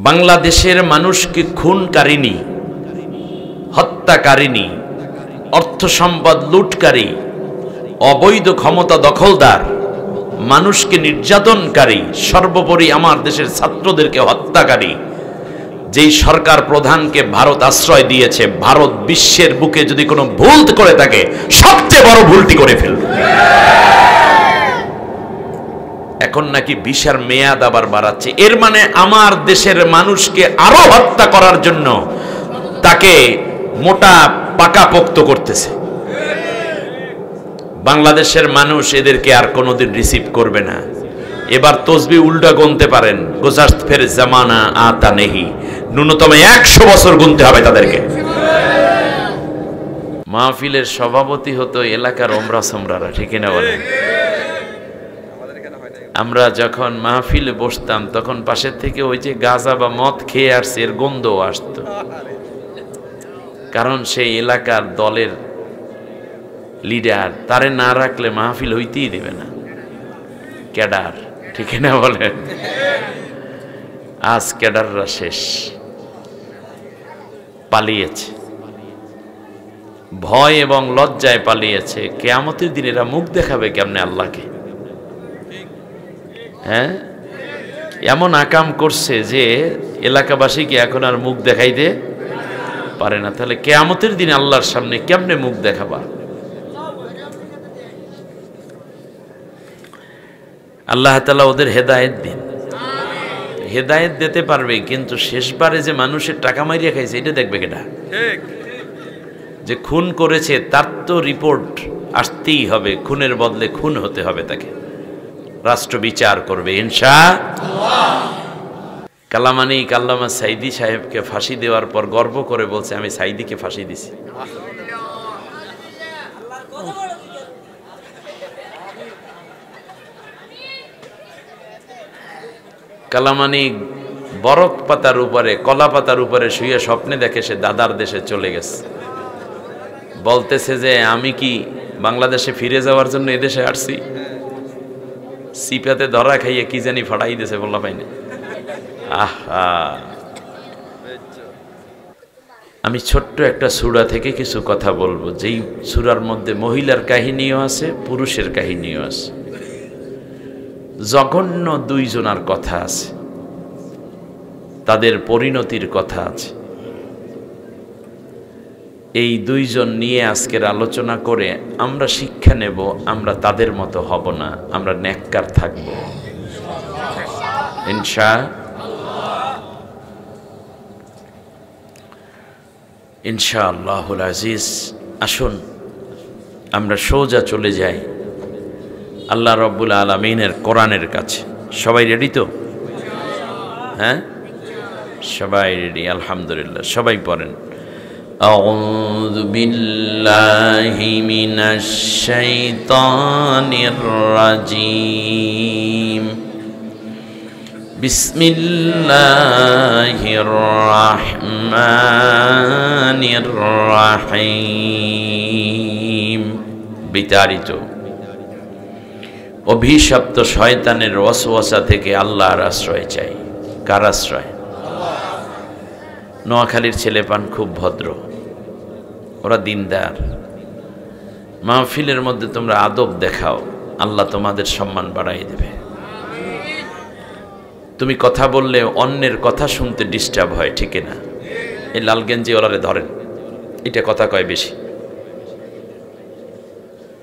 বাংলাদেশের মানুষকে খুনকারিনী, হত্যাকারিনী, অর্থ সম্পদ লুটকারী, অবৈধ ক্ষমতা দখলদার, মানুষকে নির্যাতনকারী, সর্বোপরি আমার দেশের ছাত্রদেরকে হত্যাকারী যেই সরকার প্রধানকে ভারত আশ্রয় দিয়েছে, ভারত বিশ্বের বুকে যদি কোনো ভুল করে থাকে সবচেয়ে বড় ভুলটি করে ফেলবে। এখন নাকি ভিসার মেয়াদ আবার বাড়াচ্ছে। এর মানে আমার দেশের মানুষকে আরো হত্যা করার জন্য তাকে মোটা পাকাপোক্ত করতেছে। বাংলাদেশের মানুষ এদেরকে আর কোনোদিন রিসিভ করবে না। এবার তসবি উল্টা গুনতে পারেন, গুজাস্ত ফের জামানা আতা নেহি, ন্যূনতম 100 বছর গুনতে হবে তাদেরকে। মাহফিলের সভাপতি হতো এলাকার ওমরা সোমরারা, ঠিক না বলেন? আমরা যখন মাহফিলে বসতাম তখন পাশের থেকে ওই যে গাঁজা বা মদ খেয়ে আসছে এর গন্ধ আসতো, কারণ সেই এলাকার দলের লিডার তারে না রাখলে মাহফিল হইতেই দেবে না। ক্যাডার, ঠিক না বলেন? আজ ক্যাডাররা শেষ, পালিয়েছে, ভয় এবং লজ্জায় পালিয়েছে। কিয়ামতের দিন এরা মুখ দেখাবে কেমনে আল্লাহকে? হ্যাঁ, এমন আকাম করছে যে এলাকাবাসীকে এখন আর মুখ দেখাইতে পারে না। তাহলে কিয়ামতের দিন আল্লাহর সামনে কেমনে মুখ দেখাবা? আল্লাহ তাআলা ওদের হেদায়েত দিন। হেদায়েত দিতে পারবে, কিন্তু শেষবারে যে মানুষের টাকা মারিয়া খাইছে এটা দেখবে কেডা? যে খুন করেছে তার তো রিপোর্ট আসতেই হবে, খুনের বদলে খুন হতে হবে তাকে, রাষ্ট্র বিচার করবে ইনশাআল্লাহ। কালামানি আল্লামা সাইদি সাহেবকে ফাঁসি দেওয়ার পর গর্ব করে বলছে, আমি সাইদিকে ফাঁসি দিছি। কালামানি বরক পাতার উপরে, কলা পাতার উপরে শুয়ে স্বপ্নে দেখে সে দাদার দেশে চলে গেছে। বলতেছে যে আমি কি বাংলাদেশে ফিরে যাওয়ার জন্য এদেশে আসছি? সিপাতে ধরা খাইয়ে কি জানি ফাড়াই দিয়েছে, বললা পাইনি। আহা, আমি ছোট্ট একটা সূরা থেকে কিছু কথা বলবো, যেই সূরার মধ্যে মহিলার কাহিনীও আছে, পুরুষের কাহিনীও আছে। জঘন্য দুইজনার কথা আছে, তাদের পরিণতির কথা আছে। এই দুইজন নিয়ে আজকের আলোচনা করে আমরা শিক্ষা নেব, আমরা তাদের মতো হব না, আমরা নেককার থাকব ইনশাআল্লাহুল আজিজ। আসুন আমরা সোজা চলে যাই আল্লাহ রাব্বুল আলামিনের কোরআনের কাছে। সবাই রেডি তো? হ্যাঁ, সবাই রেডি? আলহামদুলিল্লাহ। সবাই পড়েন, আউযু বিল্লাহি মিনাশ শাইতানির রাজীম, বিসমিল্লাহির রাহমানির রাহিম। বিতাড়িত অভিশপ্ত শয়তানের ওয়াসওয়াসা থেকে আল্লাহর আশ্রয় চাই। কার আশ্রয়? নোয়াখালীর ছেলেপান খুব ভদ্র, ওরা দিনদার। মাহফিলের মধ্যে তোমরা আদব দেখাও, আল্লাহ তোমাদের সম্মান বাড়াই দেবে। তুমি কথা বললে অন্যের কথা শুনতে ডিস্টার্ব হয়, ঠিক না? এই লালগেঞ্জি ওলারে ধরেন, এটা কথা কয় বেশি।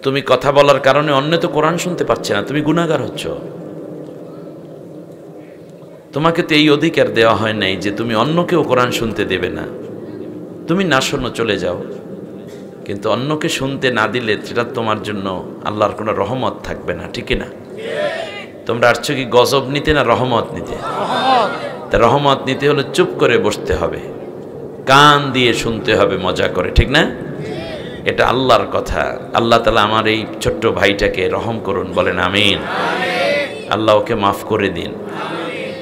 তুমি কথা বলার কারণে অন্য তো কোরআন শুনতে পাচ্ছে না, তুমি গুনাহগার হচ্ছ। তোমাকে তো এই অধিকার দেওয়া হয় নাই যে তুমি অন্যকেও কোরআন শুনতে দেবে না। তুমি না শোনো, চলে যাও, কিন্তু অন্যকে শুনতে না দিলে সেটা তোমার জন্য আল্লাহর কোনো রহমত থাকবে না, ঠিক না? তোমরা আসছো কি গজব নিতে না রহমত নিতে? তা রহমত নিতে হলে চুপ করে বসতে হবে, কান দিয়ে শুনতে হবে, মজা করে, ঠিক না? এটা আল্লাহর কথা। আল্লাহ তাআলা আমার এই ছোট্ট ভাইটাকে রহম করুন, বলেন আমিন। আল্লাহ ওকে মাফ করে দিন,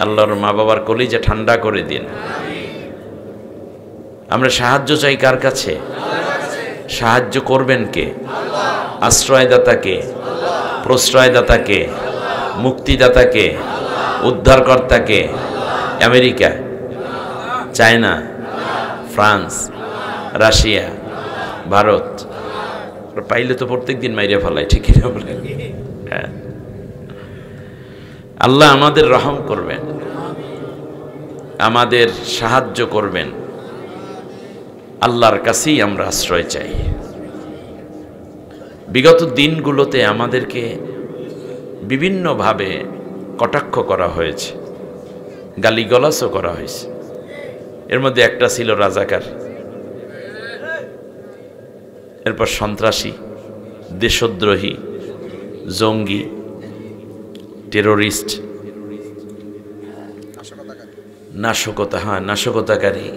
আল্লাহর মা বাবার কলিজা ঠান্ডা করে দিন। আমরা সাহায্য চাই কার কাছে? সাহায্য করবেন কে? আশ্রয়দাতাকে, প্রশ্রয়দাতাকে, মুক্তিদাতাকে, উদ্ধারকর্তাকে। America, China, France, Russia, Bharat. পাইলে তো প্রত্যেক দিন মাইরে ফেলায়, ঠিক কিনা বলেন? হ্যাঁ, আল্লাহ আমাদের রহম করবেন, আমাদের সাহায্য করবেন। আল্লাহর কাছেই আমরা আশ্রয় চাই। বিগত দিনগুলোতে আমাদেরকে বিভিন্নভাবে কটাক্ষ করা হয়েছে, গালিগালাজও করা হয়েছে। এর মধ্যে একটা ছিল রাজাকার, এরপর সন্ত্রাসী, দেশদ্রোহী, জঙ্গি, টেরোরিস্ট, নাশকতাকারী।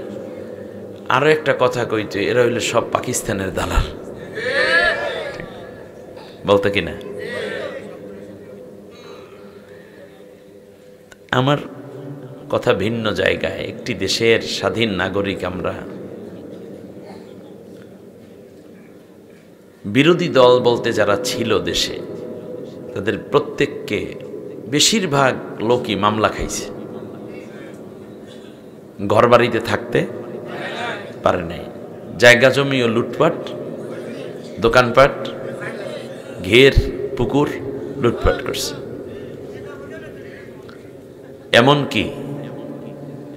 আরো একটা কথা কইতে, এরা হইলে সব পাকিস্তানের দালাল, বলতে কিনা? আমার কথা ভিন্ন জায়গায়। একটি দেশের স্বাধীন নাগরিক আমরা। বিরোধী দল বলতে যারা ছিল দেশে, তাদের প্রত্যেককে বেশিরভাগ লোকই মামলা খাইছে, ঘরবাড়িতে থাকতে পারে নাই, জায়গা জমি ও লুটপাট, দোকানপাট, ঘের, পুকুর লুটপাট করছে। এমনকি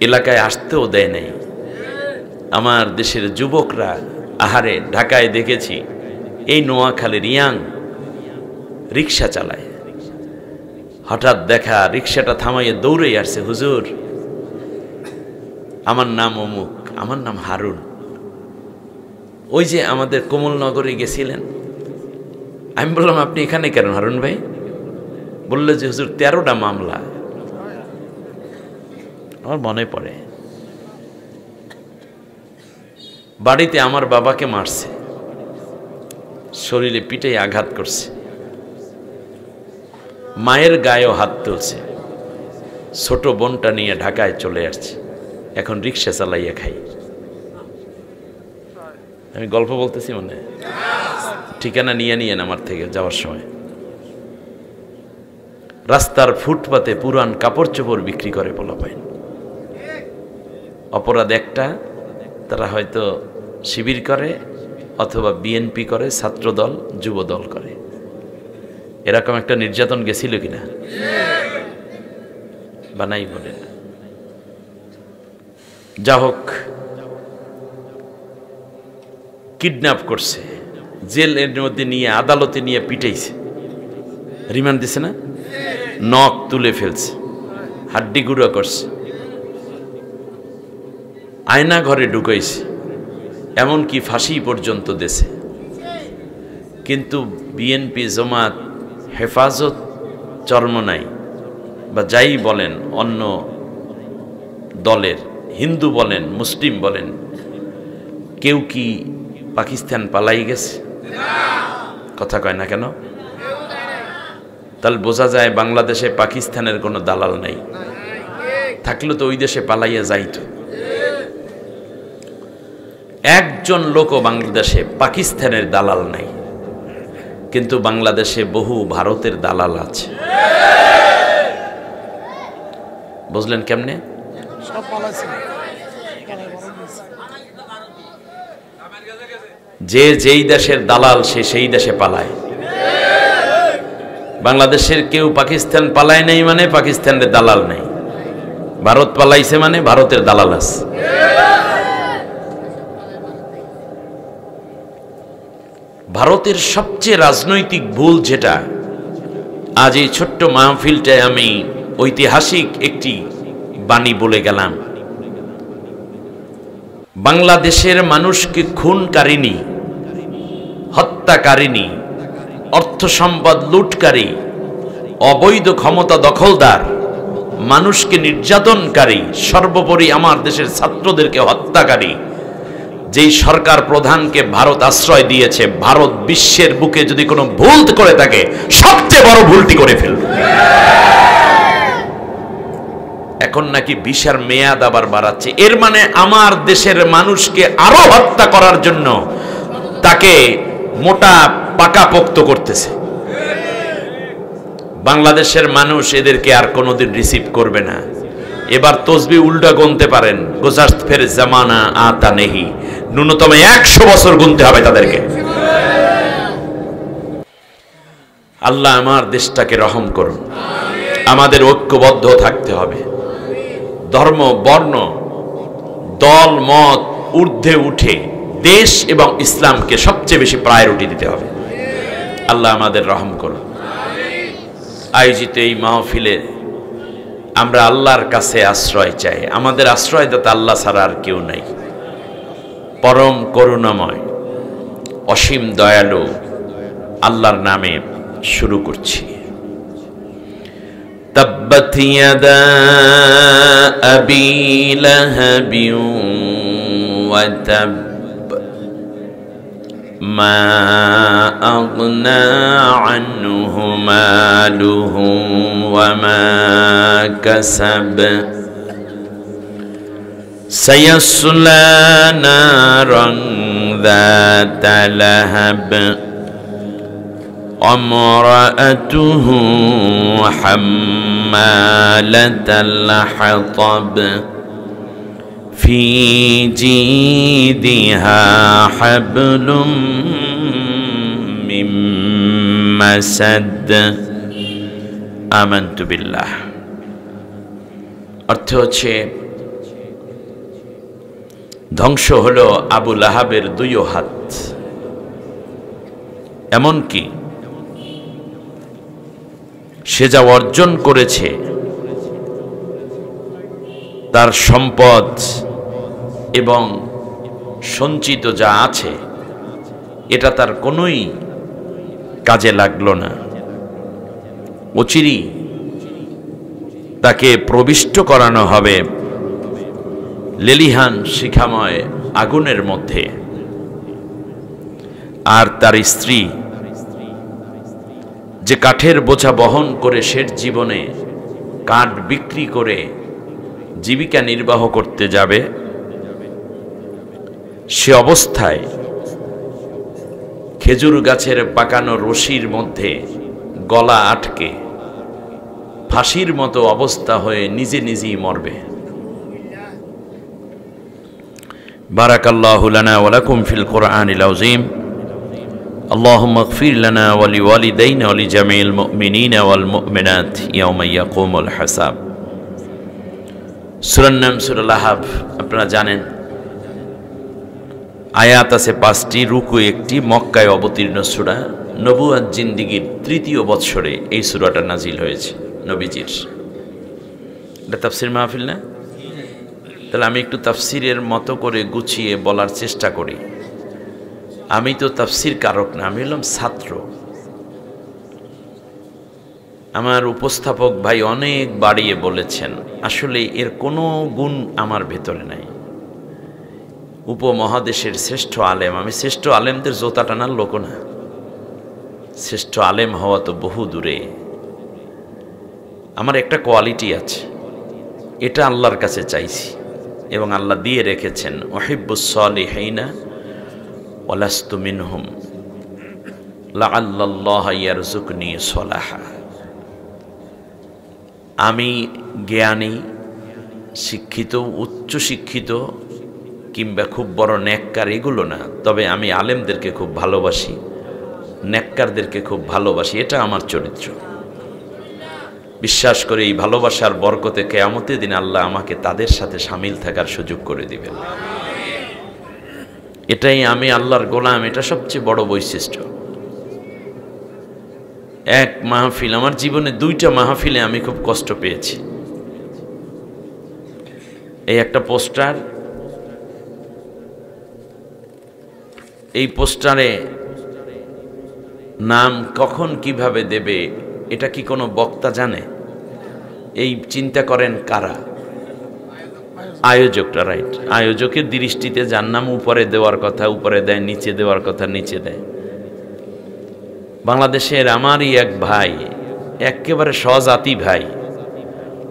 এলাকায় আসতেও দেয় নাই। আমার দেশের যুবকরা, আহারে, ঢাকায় দেখেছি এই নোয়াখালীর ইয়াং রিক্সা চালায়, হঠাৎ দেখা রিক্সাটা থামাইয়ে দৌড়েই আসছে, হুজুর আমার নাম অমুক, আমার নাম হারুন, ওই যে আমাদের কোমলনগরে গেছিলেন। আমি বললাম আপনি এখানে কেন হারুন ভাই? বললো যে হুজুর 13টা মামলা। আমার মনে পড়ে বাড়িতে আমার বাবাকে মারছে, শরীরে পিঠে আঘাত করছে, মায়ের গায়েও হাত তুলছে, ছোট বোনটা নিয়ে ঢাকায় চলে আসছে, এখন রিক্সা চালাইয়া খাই। আমি গল্প বলতেছি, মনে ঠিকানা নিয়ে নিয়েন আমার থেকে যাওয়ার সময়। রাস্তার ফুটপাতে পুরান কাপড় চোপড় বিক্রি করে পোলাপাইন। অপরাধ একটা, তারা হয়তো শিবির করে অথবা বিএনপি করে, ছাত্রদল, যুবদল করে। এরকম একটা নির্যাতন গেছিল কিনা? বানাই বলে না। যা হোক, কিডন্যাপ করছে, জেলের মধ্যে নিয়ে আদালতে নিয়ে পিটাইছে, রিমান্ড দিছে না, নখ তুলে ফেলছে, হাড্ডি গুঁড়ো করছে, আয়না ঘরে ঢুকাইছে, এমনকি ফাঁসি পর্যন্ত দেছে। কিন্তু বিএনপি, জামাত, হেফাজত, চরমনাই বা যাই বলেন, অন্য দলের, হিন্দু বলেন, মুসলিম বলেন, কেউ কি পাকিস্তান পালাই গেছে? কথা কয় না কেন? তাহলে বোঝা যায় বাংলাদেশে পাকিস্তানের কোনো দালাল নাই। থাকলে তো ওই দেশে পালাইয়া যাইতো। একজন লোকও বাংলাদেশে পাকিস্তানের দালাল নাই, কিন্তু বাংলাদেশে বহু ভারতের দালাল আছে। বুঝলেন কেমনে? যে যেই দেশের দালাল সে সেই দেশে পালায়। বাংলাদেশের কেউ পাকিস্তান পালায় নাই মানে পাকিস্তানের দালাল নাই, ভারত পালাইছে মানে ভারতের দালাল আছে। ভারতের সবচেয়ে রাজনৈতিক ভুল যেটা, আজ এই ছোট্ট মাহফিলটায় আমি ঐতিহাসিক একটি বাণী বলে গেলাম। বাংলাদেশের মানুষকে খুনকারিনী, হত্যাকারিনী, অর্থ সম্পদ লুটকারী, অবৈধ ক্ষমতা দখলদার, মানুষকে নির্যাতনকারী, সর্বোপরি আমার দেশের ছাত্রদেরকে হত্যাকারী যেই সরকার প্রধানকে ভারত আশ্রয় দিয়েছে, ভারত বিশ্বের বুকে যদি কোনো ভুল করে থাকে সবচেয়ে বড় ভুলটি করে ফেলবে। এখন নাকি ভিসার মেয়াদ আবার বাড়াচ্ছে। এর মানে আমার দেশের মানুষকে আরো হত্যা করার জন্য তাকে মোটা পাকাপোক্ত করতেছে। বাংলাদেশের মানুষ এদেরকে আর কোনোদিন রিসিভ করবে না। এবার তসবি উল্টা গুনতে পারেন, গুজারত ফের জামানা আতা নেহি, ন্যূনতম 100 বছর গুনতে হবে তাদেরকে। আল্লাহ আমার দেশটাকে রহম করুন। আমাদের ঐক্যবদ্ধ থাকতে হবে। ধর্ম বর্ণ দল মত ঊর্ধ্বে উঠে দেশ এবং ইসলামকে সবচেয়ে বেশি প্রায়োরিটি দিতে হবে। আল্লাহ আমাদের রহম করুন। আয়োজিত এই মাহফিলে আমরা আল্লাহর কাছে আশ্রয় চাই। আমাদের আশ্রয়দাতা আল্লাহ ছাড়া আর কেউ নাই। পরম করুণাময় অসীম দয়ালু আল্লাহর নামে শুরু করছি। তাব্বাত ইয়াদা আবি লাহাবিন ওয়া তাব মা আগনা আনহু মালুহু ওয়া মা কাসাব সায়াসলা নারান যাতা লাহাব وامرأته حمالة الحطب في جيدها حبل من مسد آمنت بالله। অর্থ হচ্ছে ধ্বংস হলো আবু লাহাবের 2 হাত, এমনকি সে যা অর্জন করেছে তার সম্পদ এবং সঞ্চিত যা আছে এটা তার কোনোই কাজে লাগলো না। অচিরেই তাকে প্রবিষ্ট করানো হবে লেলিহান শিখাময় আগুনের মধ্যে। আর তার স্ত্রী যে কাঠের বোঝা বহন করে শেষ জীবনে কাঠ বিক্রি করে জীবিকা নির্বাহ করতে যাবে, সে অবস্থায় খেজুর গাছের পাকানো রশির মধ্যে গলা আটকে ফাঁসির মতো অবস্থা হয়ে নিজে নিজেই মরবে। বারাকাল্লাহু লানা ওয়া লাকুম ফিল কুরআনিল আযীম। اللهم اغفر لنا ولوالدينا ولجميع المؤمنين والمؤمنات يوم يقوم الحساب। সূরার নাম সূরা লাহাব। আপনারা জানেন আয়াত আছে 5টি, রুকু 1টি, মক্কায় অবতীর্ণ সূরা। নবুয়ত জিন্দেগীর 3য় বৎসরে এই সূরাটা নাজিল হয়েছে নবীজির। এটা তাফসীর মাহফিল না? তাহলে আমি একটু তাফসীরের মতো করে গুছিয়ে বলার চেষ্টা করি। আমি তো তাফসীর কারক না, আমি হলাম ছাত্র। আমার উপস্থাপক ভাই অনেক বাড়িয়ে বলেছেন, আসলে এর কোনো গুণ আমার ভেতরে নাই। উপমহাদেশের শ্রেষ্ঠ আলেম, আমি শ্রেষ্ঠ আলেমদের জোতা টানার লোক না। শ্রেষ্ঠ আলেম হওয়া তো বহু দূরে। আমার একটা কোয়ালিটি আছে, এটা আল্লাহর কাছে চাইছি এবং আল্লাহ দিয়ে রেখেছেন। ওহিব্বুস সালিহিনা ওয়ালাস্তু মিনহুম লাআল্লাল্লাহা ইয়ারযুকনি সলাহা। আমি জ্ঞানী, শিক্ষিত, উচ্চ শিক্ষিত কিংবা খুব বড় নেককার এগুলো না, তবে আমি আলেমদেরকে খুব ভালোবাসি, নেককারদেরকে খুব ভালোবাসি। এটা আমার চরিত্র। বিশ্বাস করে এই ভালোবাসার বরকতে কিয়ামতের দিন আল্লাহ আমাকে তাদের সাথে শামিল থাকার সুযোগ করে দিবেন। এটাই আমি আল্লাহর গোলাম, এটা সবচেয়ে বড় বৈশিষ্ট্য। এক মাহফিল, আমার জীবনে 2টা মাহফিলে আমি খুব কষ্ট পেয়েছি। এই একটা পোস্টার, এই পোস্টারে নাম কখন কিভাবে দেবে এটা কি কোনো বক্তা জানে? এই চিন্তা করেন কারা? আয়োজকরা, রাইট। আয়োজকের দৃষ্টিতে যার নাম উপরে দেওয়ার কথা উপরে দেয়, নিচে দেওয়ার কথা নিচে দেয়। বাংলাদেশের আমারই এক ভাই, একেবারে স্বজাতি ভাই,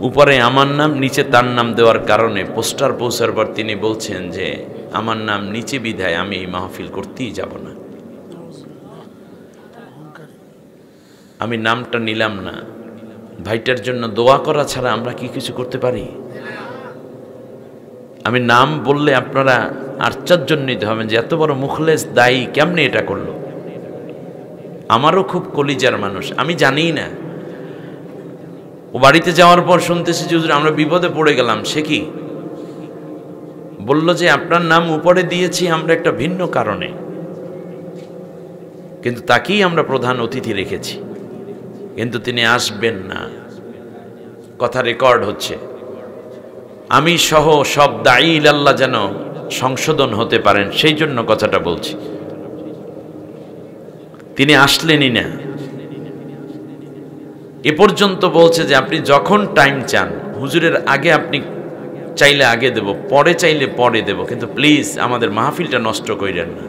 উপরে আমার নাম নিচে তার নাম দেওয়ার কারণে পোস্টার পৌঁছার পর তিনি বলছেন যে আমার নাম নিচে বিধায় আমি এই মাহফিল করতেই যাব না। আমি নামটা নিলাম না। ভাইটার জন্য দোয়া করা ছাড়া আমরা কি কিছু করতে পারি? আমি নাম বললে আপনারা আশ্চর্যান্বিত হবেন যে এত বড় মুখলেস দায়ী কেমনে এটা করলো। আমারও খুব কলিজার মানুষ, আমি জানিই না। ও বাড়িতে যাওয়ার পর শুনতেছি যে হুজুর আমরা বিপদে পড়ে গেলাম। সে কি বলল যে আপনার নাম উপরে দিয়েছি আমরা একটা ভিন্ন কারণে, কিন্তু তাকেই আমরা প্রধান অতিথি রেখেছি, কিন্তু তিনি আসবেন না। কথা রেকর্ড হচ্ছে। আমি সহ সব দায়ী আল্লাহ যেন সংশোধন হতে পারেন সেই জন্য কথাটা বলছি। তিনি আসলেনই না। এ পর্যন্ত বলছে যে আপনি যখন টাইম চান হুজুরের আগে আপনি চাইলে আগে দেব, পরে চাইলে পরে দেব, কিন্তু প্লিজ আমাদের মাহফিলটা নষ্ট কইরেন না।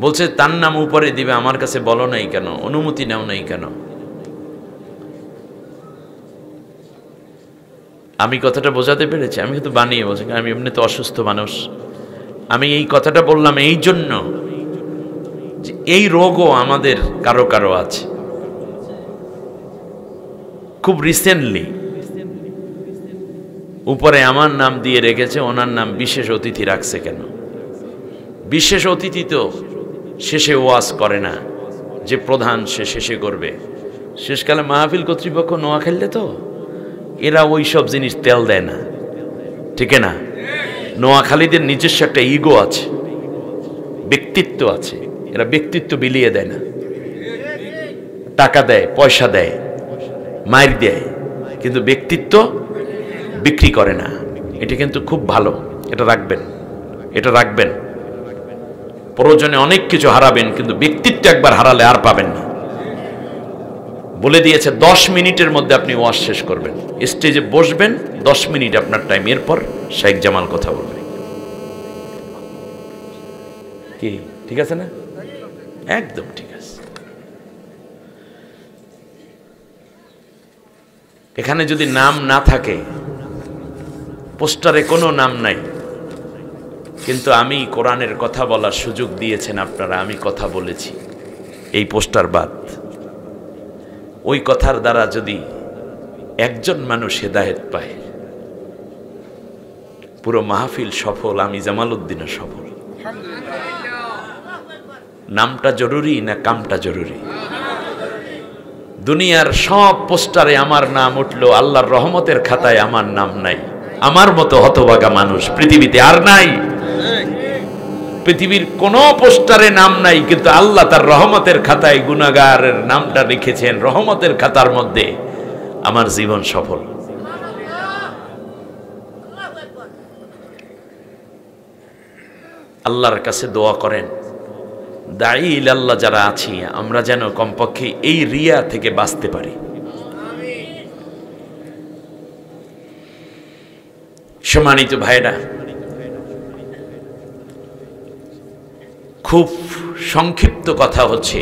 বলছে তার নাম উপরে দিবে, আমার কাছে বলো নাই কেন, অনুমতি নাও নাই কেন? আমি কথাটা বোঝাতে পেরেছি? আমি কিন্তু বানিয়ে বলছি, আমি এমনি তো অসুস্থ মানুষ। আমি এই কথাটা বললাম এই জন্য যে এই রোগও আমাদের কারো কারো আছে। খুব রিসেন্টলি উপরে আমার নাম দিয়ে রেখেছে, ওনার নাম বিশেষ অতিথি রাখছে কেন? বিশেষ অতিথি তো শেষে ওয়াজ করে না, যে প্রধান সে শেষে করবে। শেষকালে মাহফিল কর্তৃপক্ষ নোয়া খেললে তো এরা ওই সব জিনিস তেল দেয় না, ঠিক না? নোয়াখালীদের নিজস্ব একটা ইগো আছে, ব্যক্তিত্ব আছে, এরা ব্যক্তিত্ব বিলিয়ে দেয় না। টাকা দেয়, পয়সা দেয়, মাইর দেয়, কিন্তু ব্যক্তিত্ব বিক্রি করে না। এটা কিন্তু খুব ভালো, এটা রাখবেন, এটা রাখবেন। প্রয়োজনে অনেক কিছু হারাবেন, কিন্তু ব্যক্তিত্ব একবার হারালে আর পাবেন না। বলে দিয়েছে 10 মিনিটের মধ্যে আপনি ওয়াজ শেষ করবেন, স্টেজে বসবেন, 10 মিনিট আপনার টাইম, এরপর শেখ জামাল কথা বলবে। কি ঠিক আছে না? একদম ঠিক আছে। এখানে যদি নাম না থাকে, পোস্টারে কোনো নাম নাই, কিন্তু আমি কোরআনের কথা বলার সুযোগ দিয়েছেন আপনারা, আমি কথা বলেছি, এই পোস্টার বাদ। ওই কথার দ্বারা যদি একজন মানুষ হেদায়েত পায়, পুরো মাহফিল সফল, আমি জামালউদ্দিনও সফল। নামটা জরুরি না কামটা জরুরি? দুনিয়ার সব পোস্টারে আমার নাম উঠলো, আল্লাহর রহমতের খাতায় আমার নাম নাই। আমার মতো হতভাগা মানুষ পৃথিবীতে আর নাই। পৃথিবীর কোন পোস্টারে নাম নাই, কিন্তু আল্লাহ তার রহমতের খাতায় গুনাহগারের নামটা লিখেছেন। রহমতের খাতার মধ্যে আমার জীবন সফল। আল্লাহর কাছে দোয়া করেন, দায়ী ইলাল্লাহ যারা আছি আমরা যেন কমপক্ষে এই রিয়া থেকে বাঁচতে পারি। সম্মানিত ভাইরা, খুব সংক্ষিপ্ত কথা হচ্ছে,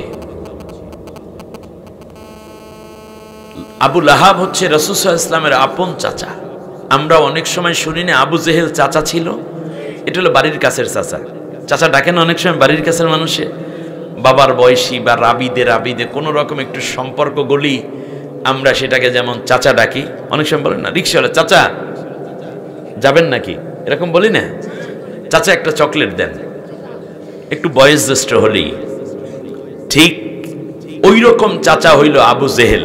আবু লাহাব হচ্ছে রাসূল সাল্লাল্লাহু আলাইহি ওয়াসাল্লামের আপন চাচা। আমরা অনেক সময় শুনি না আবু জেহেল চাচা ছিল, এটা হলো বাড়ির কাছের চাচা। চাচা ডাকেন অনেক সময় বাড়ির কাছের মানুষে, বাবার বয়সী বা রাবিদে কোনো রকম একটু সম্পর্ক গলি আমরা সেটাকে যেমন চাচা ডাকি। অনেক সময় বলেন না রিক্সাওয়ালা, চাচা যাবেন নাকি, এরকম বলি না? চাচা একটা চকলেট দেন, একটু বয়স জ্যেষ্ঠ হলেই। ঠিক ওই রকম চাচা হইল আবু জেহেল।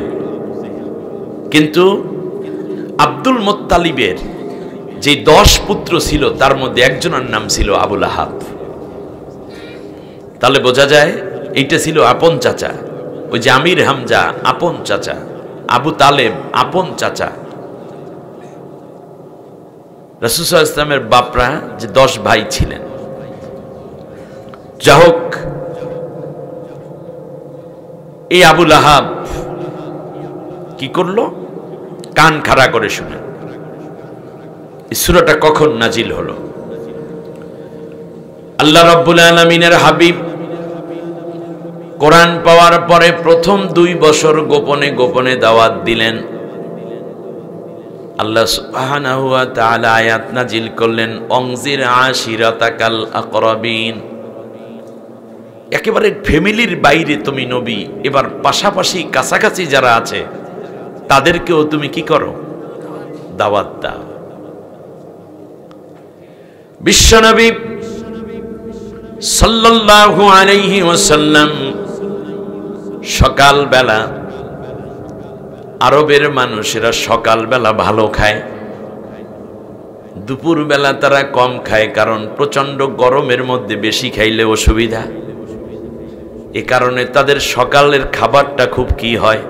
কিন্তু আব্দুল মুত্তালিবের যে 10 পুত্র ছিল তার মধ্যে একজনের নাম ছিল আবু লাহাব। তাহলে বোঝা যায় এইটা ছিল আপন চাচা। ওই যে আমির হামজা আপন চাচা, আবু তালেব আপন চাচা। রাসূল সাল্লাল্লাহু আলাইহি ওয়াসাল্লামের বাপরা যে 10 ভাই ছিলেন। যা হোক, এই আবু লাহাব কি করলো? কান খাড়া করে শুনেন এই সূরাটা কখন নাজিল হলো। আল্লাহ রাব্বুল আলামিনের হাবিব কোরআন পাওয়ার পরে প্রথম 2 বছর গোপনে গোপনে দাওয়াত দিলেন। আল্লাহ সুবহানাহু ওয়া তাআলা আয়াত নাজিল করলেন, অনজির আশিরাতাকাল আকরাবিন। একেবারে ফ্যামিলির বাইরে তুমি নবী, এবার পাশাপাশি কাছাকাছি যারা আছে তাদেরকেও তুমি কি করো? দাওয়াত দাও। বিশ্বনবী সাল্লাল্লাহু আলাইহি ওয়াসাল্লাম সকালবেলা, আরবের মানুষেরা সকালবেলা ভালো খায়, দুপুরবেলা তারা কম খায়, কারণ প্রচন্ড গরমের মধ্যে বেশি খাইলে অসুবিধা। এ কারণে তাদের সকালের খাবারটা খুব কি হয়,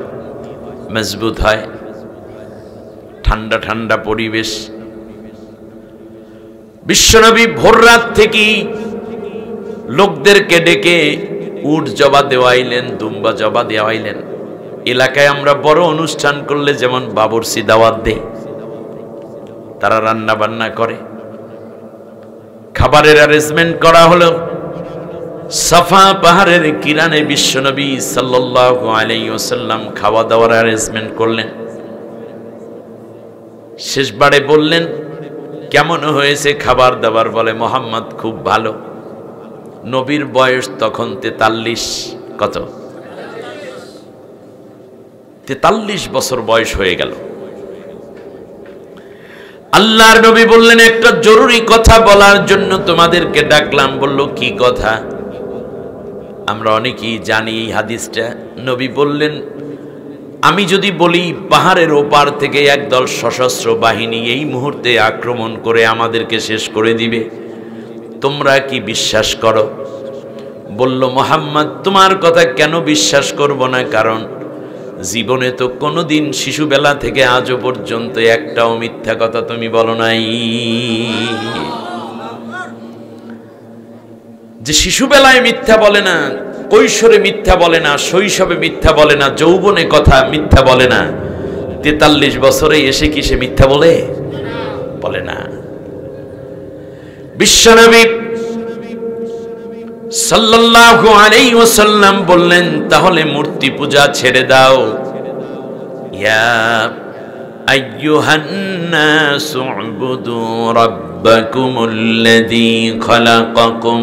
মজবুত হয়, ঠান্ডা ঠান্ডা পরিবেশ। বিশ্বনবী ভোর রাত থেকেই লোকদেরকে ডেকে উট জবা দেওয়াইলেন, দুম্বা জবা দেওয়াইলেন। এলাকায় আমরা বড় অনুষ্ঠান করলে যেমন বাবুর্চি দাওয়াত দেই, তারা রান্না বান্না করে, খাবারের অ্যারেঞ্জমেন্ট করা হলো। সাফা পাহাড়ের কিরানে বিশ্বনবী সাল্লাল্লাহু আলাইহি ওয়াসাল্লাম খাওয়া দাওয়ার অ্যারেঞ্জমেন্ট করলেন। শেষবারে বললেন, কেমন হয়েছে খাবার দাবার? বলে, মোহাম্মদ খুব ভালো। নবীর বয়স তখন 43, কত? 43 বছর বয়স হয়ে গেল। আল্লাহর নবী বললেন, একটা জরুরি কথা বলার জন্য তোমাদেরকে ডাকলাম। বলল, কি কথা? আমরা অনেকেই জানি এই হাদিসটা। নবী বললেন, আমি যদি বলি পাহাড়ের ওপার থেকে একদল সশস্ত্র বাহিনী এই মুহূর্তে আক্রমণ করে আমাদেরকে শেষ করে দিবে, তোমরা কি বিশ্বাস করো? বলল, মুহাম্মদ তোমার কথা কেন বিশ্বাস করব না? কারণ জীবনে তো কোনোদিন শিশুবেলা থেকে আজও পর্যন্ত একটাও মিথ্যা কথা তুমি বলো নাই। যে শিশুবেলায় মিথ্যা বলে না, কৈশোরে মিথ্যা বলে না, শৈশবে মিথ্যা বলে না, যৌবনে কথা মিথ্যা বলে না, 43 বছরে এসে কি সে মিথ্যা বলে? বলে না। বিশ্বনবী সাল্লাল্লাহু আলাইহি ওয়াসাল্লাম বললেন, তাহলে মূর্তি পূজা ছেড়ে দাও। ইয়া আইয়ুহান নাসু উবুদু রাব্বাকুমুল্লাযী খালাকাকুম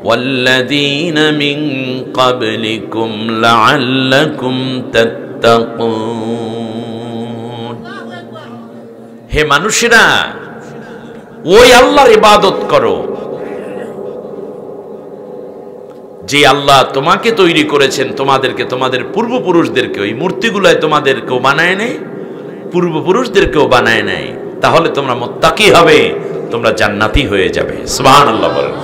ওয়াল্লাযীনা মিন ক্বাবলিকুম লাআল্লাকুম তাত্তাকুন। হে মানুষেরা, ওই আল্লাহর ইবাদত করো যে আল্লাহ তোমাকে তৈরি করেছেন, তোমাদেরকে, তোমাদের পূর্বপুরুষদেরকে। ওই মূর্তিগুলায় তোমাদেরকেও বানায় নেয়, পূর্বপুরুষদেরকেও বানায় নেয়। তাহলে তোমরা মুত্তাকি হবে, তোমরা জান্নাতি হয়ে যাবে। সুবহানাল্লাহ বলেন।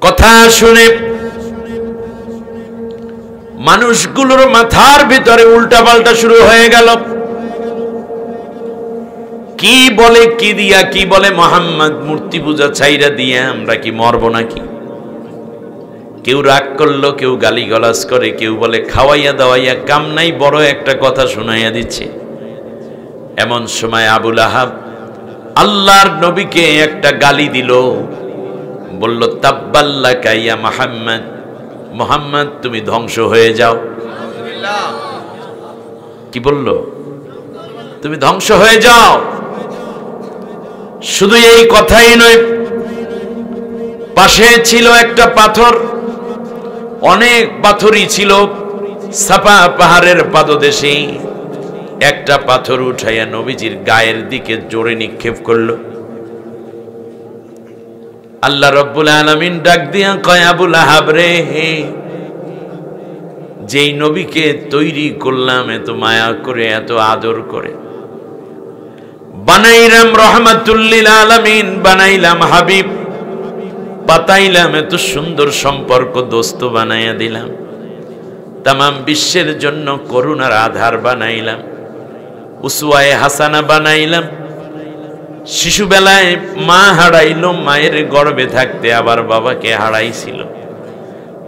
কথা শুনে মানুষগুলোর মাথার ভিতরে উল্টাপাল্টা শুরু হয়ে গেল। কি বলে, কি দিয়া কি বলে? মোহাম্মদ মূর্তি পূজা ছাইরা দিয়ে আমরা কি মরব নাকি? কেউ রাগ করলো, কেউ গালিগালাজ করে, কেউ বলে খাওয়াইয়া দাওয়াইয়া কাম নাই, বড় একটা কথা শুনাইয়া দিচ্ছে। এমন সময় আবু লাহাব আল্লাহর নবীকে একটা গালি দিল, বলল, তাব্বাল্লাকা ইয়া মুহাম্মদ, মুহাম্মদ তুমি ধ্বংস হয়ে যাও। কি বলল? তুমি ধ্বংস হয়ে যাও। শুধু এই কথাই নয়, পাশে ছিল একটা পাথর, অনেক পাথরই ছিল। সাফা পাহাড়ের পাদদেশে একটা পাথর উঠাইয়া নবীজির গায়ের দিকে জোরে নিক্ষেপ করল। আল্লাহ রাব্বুল আলামিন ডাক দিয়া কয়, আবু লাহাব রে, যেই নবীকে তৈরি করলাম এত মায়া করে, এত আদর করে, বানাইলাম রহমাতুল লিল আলামিন, বানাইলাম হাবিব, পাতাইলাম এত সুন্দর সম্পর্ক, দোস্ত বানাইয়া দিলাম, তামাম বিশ্বের জন্য করুণার আধার বানাইলাম, উসওয়ায়ে হাসানা বানাইলাম। শিশুবেলায় মা হারাইলো, মায়ের গর্ভে থাকতে আবার বাবাকে হারাইছিল।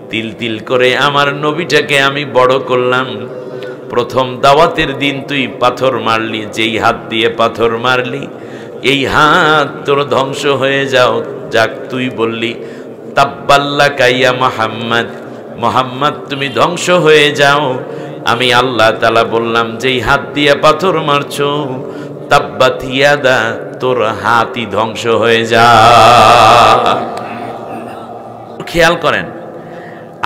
তিল তিল করে আমার নবীটাকে আমি বড় করলাম। প্রথম দাওয়াতের দিন তুই পাথর মারলি, যেই হাত দিয়ে পাথর মারলি এই হাত তোর ধ্বংস হয়ে যাও। যাক, তুই বললি তাব্বাল্লাকা ইয়া মুহাম্মদ, মুহাম্মদ তুমি ধ্বংস হয়ে যাও। আমি আল্লাহ তাআলা বললাম, যেই হাত দিয়ে পাথর মারছো তাব্বাত ইয়াদা, তোর হাতই ধ্বংস হয়ে যা। খেয়াল করেন,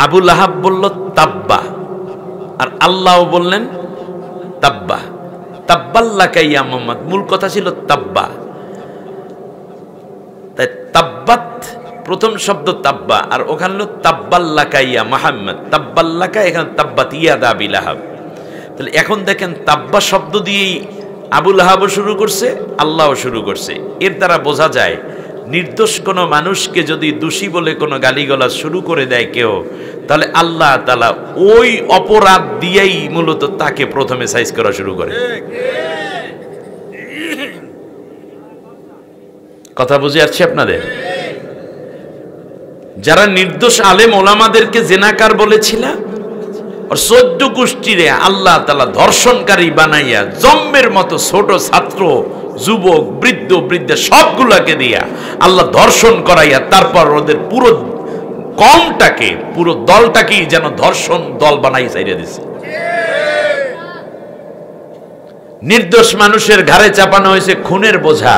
আবু লাহাব বলল তাব্বা, আর আল্লাহ বললেন তাব্বা। তাব্বাল্লাকা ইয়া মুহাম্মদ, মূল কথা ছিল তাব্বা। তাই তাব্বাত প্রথম শব্দ তাব্বা, আর ওখানে হলো তাব্বাল্লাকা ইয়া মুহাম্মদ। তাব্বাল্লাকা, এখানে তাব্বাত ইয়াদা আবি লাহাব। তাহলে এখন দেখেন তাব্বা শব্দ দিয়েই আবু লাহাবও শুরু করছে, আল্লাহও শুরু করছে। এর দ্বারা বোঝা যায় নির্দোষ কোনো মানুষকে যদি দোষী বলে কোনো গালিগালাজ শুরু করে দেয় কেউ, তাহলে আল্লাহ তাআলা ওই অপরাধ দিয়েই মূলত তাকে প্রথমে সাইজ করা শুরু করে। কথা বুঝে আসছে আপনাদের? যারা নির্দোষ আলেম ওলামাদেরকে জেনাকার বলেছিল, আর 14 গোষ্ঠীরে আল্লাহ তাআলা ধর্ষণকারী বানাইয়া জম্মের মতো ছোট ছাত্র, যুবক, বৃদ্ধ, বৃদ্ধা সবগুলাকে দিয়া আল্লাহ ধর্ষণ করাইয়া তারপর ওদের পুরো কমটাকে, পুরো দলটাকেই যেন ধর্ষণ দল বানাই চাইয়া দিছে। নির্দোষ মানুষের ঘাড়ে চাপানো হয়েছে খুনের বোঝা।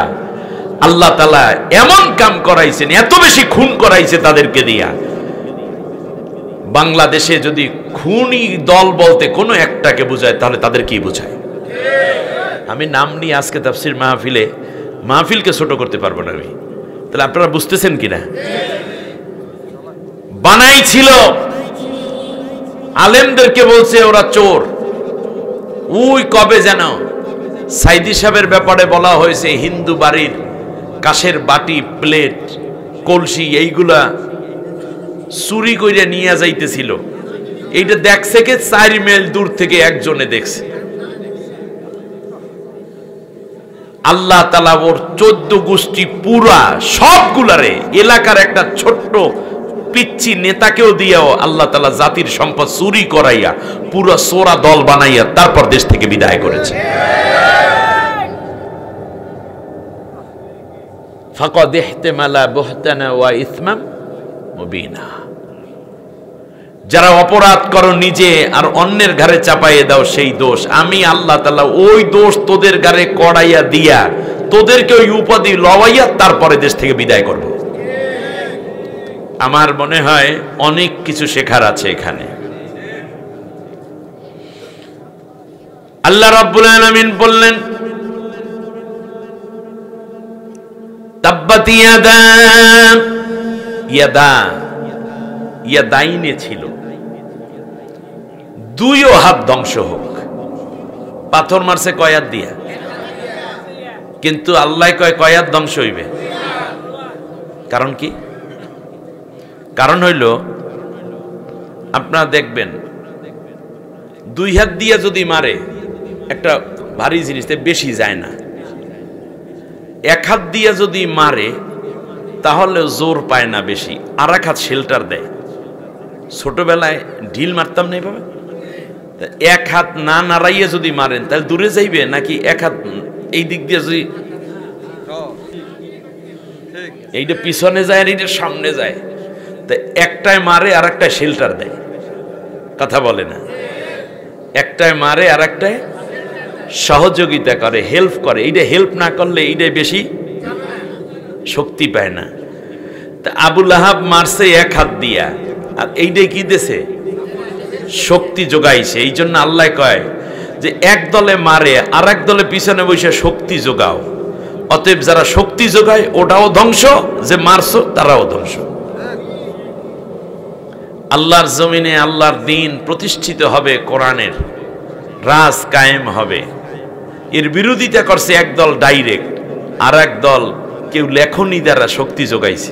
আল্লাহ তাআলা এমন কাম করাইছেন, এত বেশি খুন করাইছে তাদেরকে দিয়া। বাংলাদেশে যদি খুনি দল বলতে কোনো একটাকে বোঝায়, তাহলে তাদের কি বোঝায়? আমি নাম নিয়ে আজকে তাফসীর মাহফিলকে ছোট করতে পারবো না আমি। তাহলে আপনারা বুঝতেছেন কিনা? বানাইছিল, আলেমদেরকে বলছে ওরা চোর। ওই কবে যেন সাইদি সাহেবের ব্যাপারে বলা হয়েছে হিন্দু বাড়ির কাশের বাটি, প্লেট, কলসি এইগুলা চুরি কইরা নিয়ে যাইতেছিল। এইটা দেখছে কে? 4 মাইল দূর থেকে একজনে দেখছে। আল্লাহ তাআলা ওর 14 গোষ্ঠী পুরা সবগুলারে, এলাকার একটা ছোট্ট পিচ্ছি নেতাকেও দিয়েও আল্লাহ তাআলা জাতির সম্পদ চুরি করাইয়া পুরো সোরা দল বানাইয়া তারপর দেশ থেকে বিদায় করেছে। ফাকাদ ইহতামালা বুহতানা ওয়া ইসমান মুবিনা। যারা অপরাধ করো নিজে আর অন্যের ঘাড়ে চাপাইয়ে দাও সেই দোষ, আমি আল্লাহ তাআলা ওই দোষ তোদের ঘাড়ে কড়াইয়া দিয়া তোদেরকে ওই উপাধি লওয়াইয়া তারপরে দেশ থেকে বিদায় করব। আমার মনে হয় অনেক কিছু শেখার আছে এখানে। আল্লাহ রাব্বুল আলামিন বললেন, তাব্বাত ইয়াদা, ইয়াদাইনে ছিল, দুইও হাত ধ্বংস হোক। পাথর মারছে কয়াত দিয়া, কিন্তু আল্লাহ কয় কয়াত ধ্বংস হইবে। কারণ কি? কারণ হইল আপনারা দেখবেন 2 হাত দিয়া যদি মারে একটা ভারী জিনিস বেশি যায় না। 1 হাত দিয়া যদি মারে তাহলে জোর পায় না বেশি, আর 1 হাত শেল্টার দেয়। ছোটবেলায় ঢিল মারতাম না এইভাবে, 1 হাত না নাড়াইয়া যদি মারেন তাহলে দূরে যাইবে, নাকি 1 হাত এই দিক দিয়ে যদি এইটা পিছনে যায় আর এইটা সামনে যায়, তা একটায় মারে আর একটায় শেল্টার দেয়। কথা বলে না? একটায় মারে আর একটায় সহযোগিতা করে, হেল্প করে। এইটা হেল্প না করলে এইটা বেশি শক্তি পায় না। তা আবু লাহাব মারছে 1 হাত দিয়া, আর এইটাই কি দেছে? শক্তি যোগাইছে। এই জন্য আল্লাহ কয় যে এক দলে মারে আর এক দলে পিছনে বসে শক্তি যোগাও। অতএব যারা শক্তি যোগায় ওটাও ধ্বংস, যে মারছো তারাও ধ্বংস। আল্লাহর জমিনে আল্লাহর দ্বীন প্রতিষ্ঠিত হবে, কোরআনের রাজ কায়েম হবে। এর বিরোধিতা করছে একদল ডাইরেক্ট, আর এক দল কেউ লেখনী দ্বারা শক্তি যোগাইছে।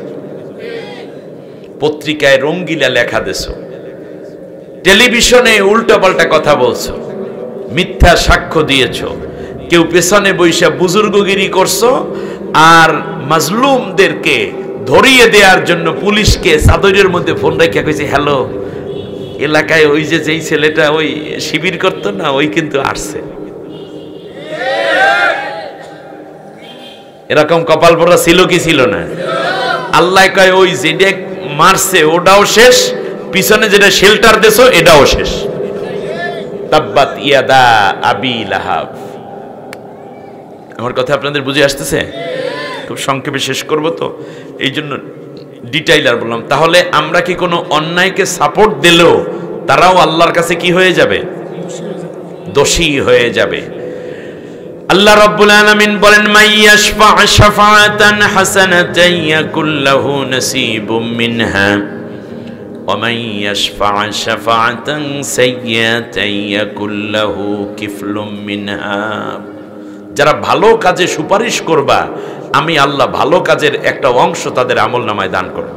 পত্রিকায় রঙ্গিলা লেখা দেছো, টেলিভিশনে উল্টাপাল্টা কথা বলছো, মিথ্যা সাক্ষ্য দিয়েছো, কেউ পেছনে বৈশা বুজুর্গগিরি করছো, আর মাজলুমদেরকে ধরিয়ে দেওয়ার জন্য পুলিশকে চাদরের মধ্যে ফোন রেখে কইছে, হ্যালো, এলাকায় ওই যে যেই ছেলেটা ওই শিবির করতো না, ওই কিন্তু আসছে। এরকম কপাল পড়া ছিল কি ছিল না? আল্লাহ কয় ওই যেটা মারছে ওটাও শেষ, পিছনে যেটা শেল্টার দেছো এটাও শেষ। তাব্বাত ইয়াদা আবি লাহাব। আমার কথা আপনাদের বুঝে আসতেছে? খুব সংক্ষেপে শেষ করব তো, এই জন্য ডিটেইলার বললাম। তাহলে আমরা কি কোনো অন্যায়কে সাপোর্ট দিলেও তারাও আল্লাহর কাছে কি হয়ে যাবে? দোষী হয়ে যাবে। আল্লাহ রাব্বুল আলামিন বলেন, মাইয়াশফা শাফাআতান হাসানাতান ইয়াকুল লাহু নাসিবুম মিনহা ওয়া মাইয়াশফা শাফাআতান সাইয়্যাতান ইয়াকুল লাহু কিফলুম মিনহা। যারা ভালো কাজে সুপারিশ করবা, আমি আল্লাহ ভালো কাজের একটা অংশ তাদের আমলনামায় দান করব।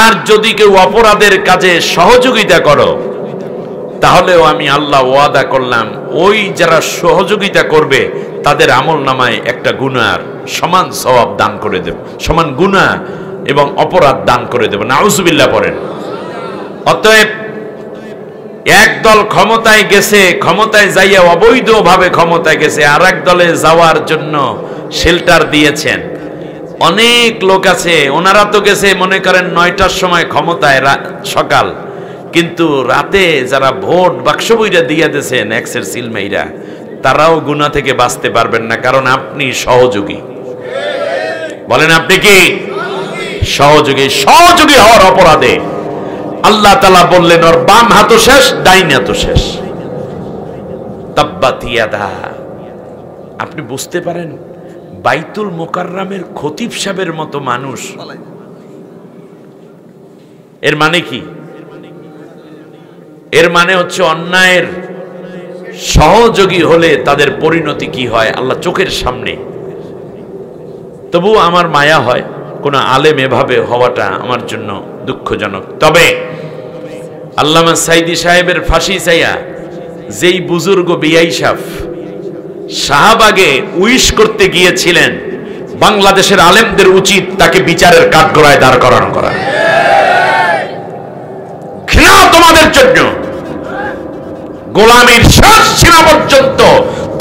আর যদি কেউ অপরাধের কাজে সহযোগিতা করো, তাহলেও আমি আল্লাহ ওয়াদা করলাম ওই যারা সহযোগিতা করবে তাদের আমলনামায় একটা গুনার সমান সওয়াব দান করে দেব, সমান গুনাহ এবং অপরাধ দান করে দেব। নাউজুবিল্লাহ পড়েন। অতএব এক দল ক্ষমতায় গেছে, ক্ষমতায় যাইয়া অবৈধভাবে ক্ষমতায় গেছে, আর এক দলে যাওয়ার জন্য শেল্টার দিয়েছেন। অনেক লোক আছে, ওনারা তো গেছে মনে করেন 9টার সময় ক্ষমতায়, সকাল, কিন্তু রাতে যারা ভোট বাক্স বইরা দিয়ে দিয়েছেন এক্সের সিলমাইরা, তারাও গুনাহ থেকে বাঁচতে পারবেন না, কারণ আপনি সহযোগী। বলেন আপনি কি সহযোগী? সহযোগী হওয়ার অপরাধে আল্লাহ তাআলা বললেন ওর বাম হাতও শেষ, ডাইন হাতও শেষ। তাব্বাত ইয়াদা। আপনি বুঝতে পারেন বাইতুল মুকাররমের খতিব সাহেবের মতো মানুষ, এর মানে কি? এর মানে হচ্ছে অন্যায়ের সহযোগী হলে তাদের পরিণতি কি হয় আল্লাহ চোখের সামনে। তবু আমার মায়া হয় কোন আলেম এভাবে হওয়াটা আমার জন্য দুঃখজনক। তবে আল্লামা সাইদি সাহেবের ফাঁসি চাইয়া যেই বুজুর্গ বিআইসাফ শাহবাগে উইশ করতে গিয়েছিলেন, বাংলাদেশের আলেমদের উচিত তাকে বিচারের কাঠগড়ায় দাঁড় করানো করা। ঘৃণা তোমাদের জন্য, গোলামীর শেষ সীমা পর্যন্ত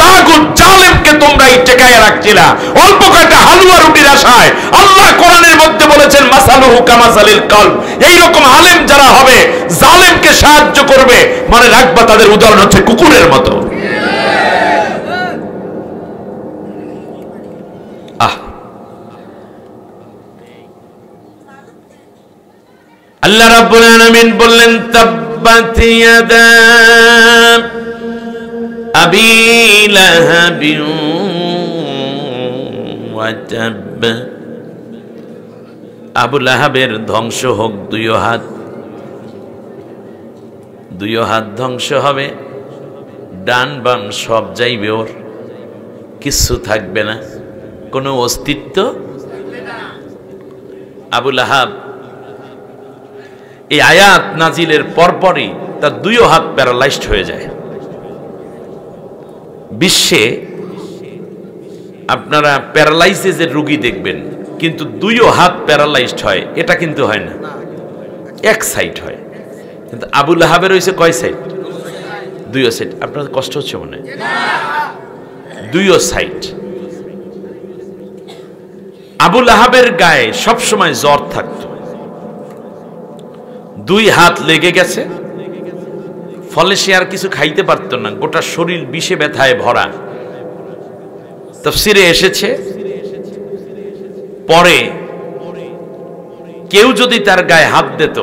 তাগুত জালেমকে তোমরাই টেকায় রাখছিলা অল্প কয়েকটা হালুয়া রুটির আশায়। আল্লাহ কোরআনের মধ্যে বলেছেন মাসালুহু কামাসালিল কলব। এইরকম আলেম যারা হবে জালেমকে সাহায্য করবে, মনে রাখবা তাদের উদাহরণ হচ্ছে কুকুরের মতো। আল্লাহ রাব্বুল আলামিন বললেন তাব্বাত ইয়াদা আবি লাহাবিন ওয়া তাব। আবু লাহাবের ধ্বংস হোক দুই হাত, দুই হাত ধ্বংস হবে, ডান বাম সব যাইবে, ওর কিচ্ছু থাকবে না, কোনো অস্তিত্ব। আবু লাহাব এই আয়াত নাজিলের পরপরই তার দুই হাত প্যারালাইজড হয়ে যায়। বিশ্বে আপনারা প্যারালাইসিসের রোগী দেখবেন, কিন্তু দুই হাত প্যারালাইজড হয়, এটা কিন্তু হয় না, এক সাইড হয়। কিন্তু আবু লাহাবের হয়েছে কয় সাইড? দুই সাইড। আপনার কষ্ট হচ্ছে মনে? দুই সাইড। আবু লাহাবের গায়ে সবসময় জ্বর থাকতো, দুই হাত লেগে গেছে, ফলে সে আর কিছু খাইতে পারত না, গোটা শরীর বিষে ব্যথায় ভরা। তাফসীরে এসেছে পরে কেউ যদি তার গায়ে হাত দিত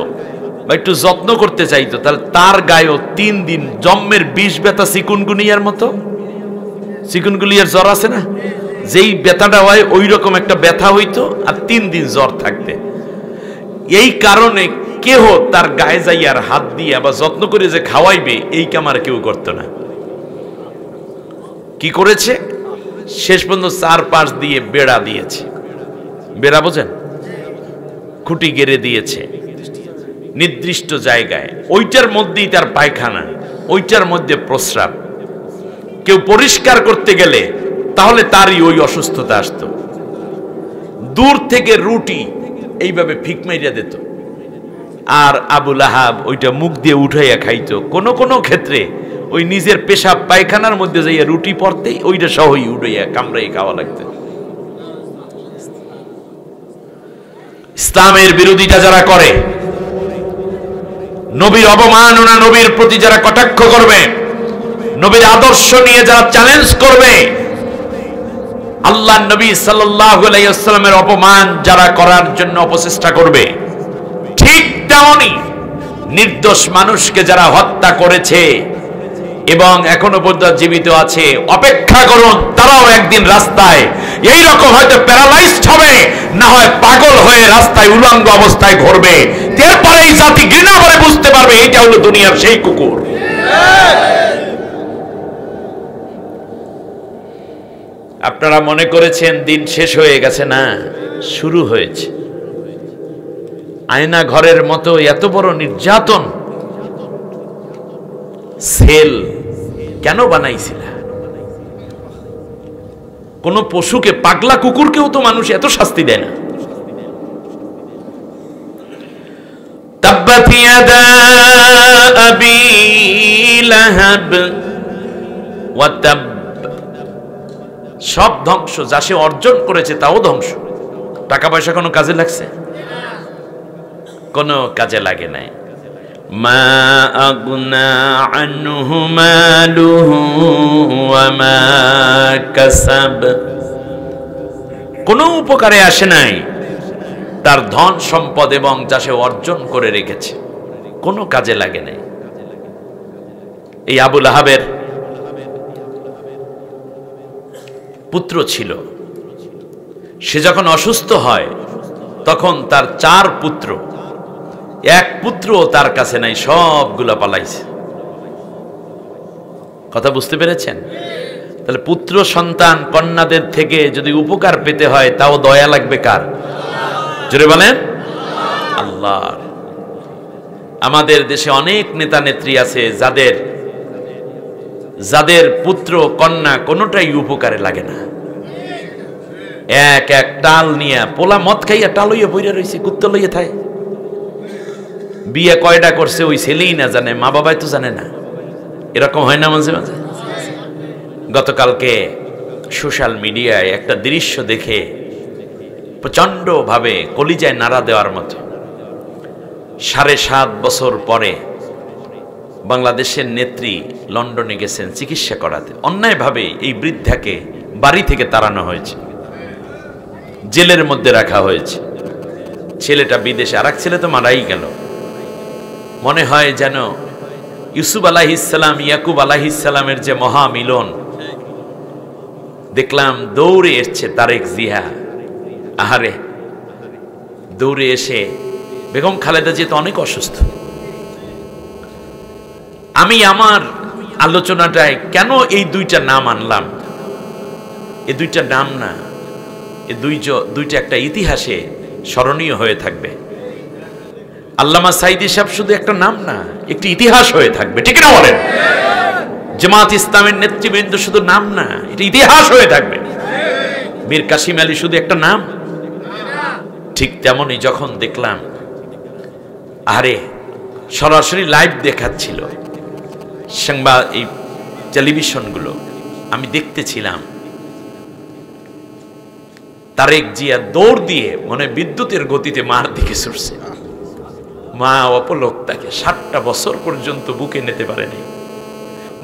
বা একটু যত্ন করতে চাইতো, তাহলে তার গায়েও 3 দিন জম্মের বিষ ব্যথা, চিকুনগুনিয়ার মতো। চিকুনগুনিয়ার জ্বর আছে না, যেই ব্যথাটা হয় ওই রকম একটা ব্যথা হইতো, আর 3 দিন জ্বর থাকতে। এই কারণে কেহ তার গায়ে যাই আর হাত দিয়ে বা যত্ন করে যে খাওয়াইবে এই কামার কেউ করতো না। কি করেছে? শেষ পর্যন্ত 4 দিয়ে বেড়া দিয়েছে। বেড়া বোঝেন? খুঁটি গেড়ে দিয়েছে নির্দিষ্ট জায়গায়, ওইটার মধ্যেই তার পায়খানা, ওইটার মধ্যে প্রস্রাব। কেউ পরিষ্কার করতে গেলে তাহলে তারই ওই অসুস্থতা আসতো। দূর থেকে রুটি এইভাবে ফিক মাইরা দিত, আর আবু লাহাব ওইটা মুখ দিয়ে উঠাইয়া খাইতো। কোনো কোনো ক্ষেত্রে ওই নিজের পেশাব পায়খানার মধ্যে যাইয়া রুটি পড়তেই ওইটা সহই উঠাইয়া কামড়াই খাওয়া লাগতো। ইসলামের বিরোধিতা যারা করে, নবীর অবমাননা, নবীর প্রতি যারা কটাক্ষ করবে, নবীর আদর্শ নিয়ে যারা চ্যালেঞ্জ করবে, আল্লাহ নবী সাল্লাল্লাহু আলাইহি ওয়াসাল্লামের অপমান যারা করার জন্য অপচেষ্টা করবে, ঠিক তেমনি নির্দোষ মানুষকে যারা হত্যা করেছে এবং এখনো পর্যন্ত জীবিত আছে, অপেক্ষা করুন, তারাও একদিন রাস্তায় এই রকম হয়তো প্যারালাইজড হবে, না হয় পাগল হয়ে রাস্তায় উলঙ্গ অবস্থায় ঘুরবে। এরপরে এই জাতি ঘৃণা করে বুঝতে পারবে এইটা হলো দুনিয়ার সেই কুকুর। আপনারা মনে করেছেন দিন শেষ হয়ে গেছে, না, শুরু হয়েছে। আয়না ঘরের মতো এত বড় নির্যাতন সেল কেন বানাইছিল? কোন পশুকে, পাগলা কুকুরকেও তো মানুষ এত শাস্তি দেয় না। তাব্বাত ইয়াদা আবি লাহাব ওয়া তাব, সব ধ্বংস, যা সে অর্জন করেছে তাও ধ্বংস। টাকা পয়সা কোনো কাজে লাগছে? কোনো কাজে লাগে নাই। মা আগনা আনহু মালুহু ওয়া মা কাসাব, কোনো উপকারে আসে নাই তার ধন সম্পদ এবং যা সে অর্জন করে রেখেছে, কোনো কাজে লাগে নাই। এই আবু লাহাবের পুত্র ছিল, সে যখন অসুস্থ হয় তখন তার 4 পুত্র, এক পুত্র তার কাছে নাই, সবগুলা পালাইছে। কথা বুঝতে পেরেছেন? তাহলে পুত্র সন্তান কন্যাদের থেকে যদি উপকার পেতে হয় তাও দয়া লাগবে কার? জোরে বলেন, আল্লাহর। আমাদের দেশে অনেক নেতা নেত্রী আছে যাদের পুত্র কন্যা কোনোটাই উপকারে লাগে না। এক এক টাল নিয়ে, পোলা মদ খাইয়া টাল হইয়া বইরা রয়েছে, কুত্তা লইয়া থায়। বিয়ে কয়টা করছে ওই ছেলেই না জানে, মা বাবাই তো জানে না। এরকম হয় না মাঝে মাঝে? গতকালকে সোশ্যাল মিডিয়ায় একটা দৃশ্য দেখে প্রচন্ড ভাবে কলিজায় নাড়া দেওয়ার মতো। 7.5 বছর পরে বাংলাদেশের নেত্রী লন্ডনে গেছেন চিকিৎসা করাতে। অন্যায়ভাবে এই বৃদ্ধাকে বাড়ি থেকে তাড়ানো হয়েছে, জেলের মধ্যে রাখা হয়েছে। ছেলেটা বিদেশে, আর এক ছেলে তো মারাই গেল। মনে হয় যেন ইউসুফ আলাইহিসসালাম ইয়াকুব আলাইহিসসালামের যে মহামিলন দেখলাম। দৌড়ে এসছে তারেক জিয়া, আহারে দৌড়ে এসে, বেগম খালেদা জিয়া তো অনেক অসুস্থ। আমি আমার আলোচনাটায় কেন এই 2টা নাম আনলাম? এই 2টা নাম না, এই দুইটা একটা ইতিহাসে স্মরণীয় হয়ে থাকবে। আল্লামা সাইদি সাহেব শুধু একটা নাম না, একটি ইতিহাস হয়ে থাকবে, ঠিক না বলেন? জামাত ইসলামের নেতৃবৃন্দ শুধু নাম না, এটা ইতিহাস হয়ে থাকবে। মীর কাসিম আলী শুধু একটা নাম? ঠিক তেমনই যখন দেখলাম, আরে সরাসরি লাইভ দেখাচ্ছিল সংবাদ, এই টেলিভিশনগুলো আমি দেখতেছিলাম, তারেক জিয়া দৌড় দিয়ে মনে বিদ্যুতের গতিতে মার দিকে ছুটছে। মা অপলক, তাকে 7টা বছর পর্যন্ত বুকে নিতে পারেনি।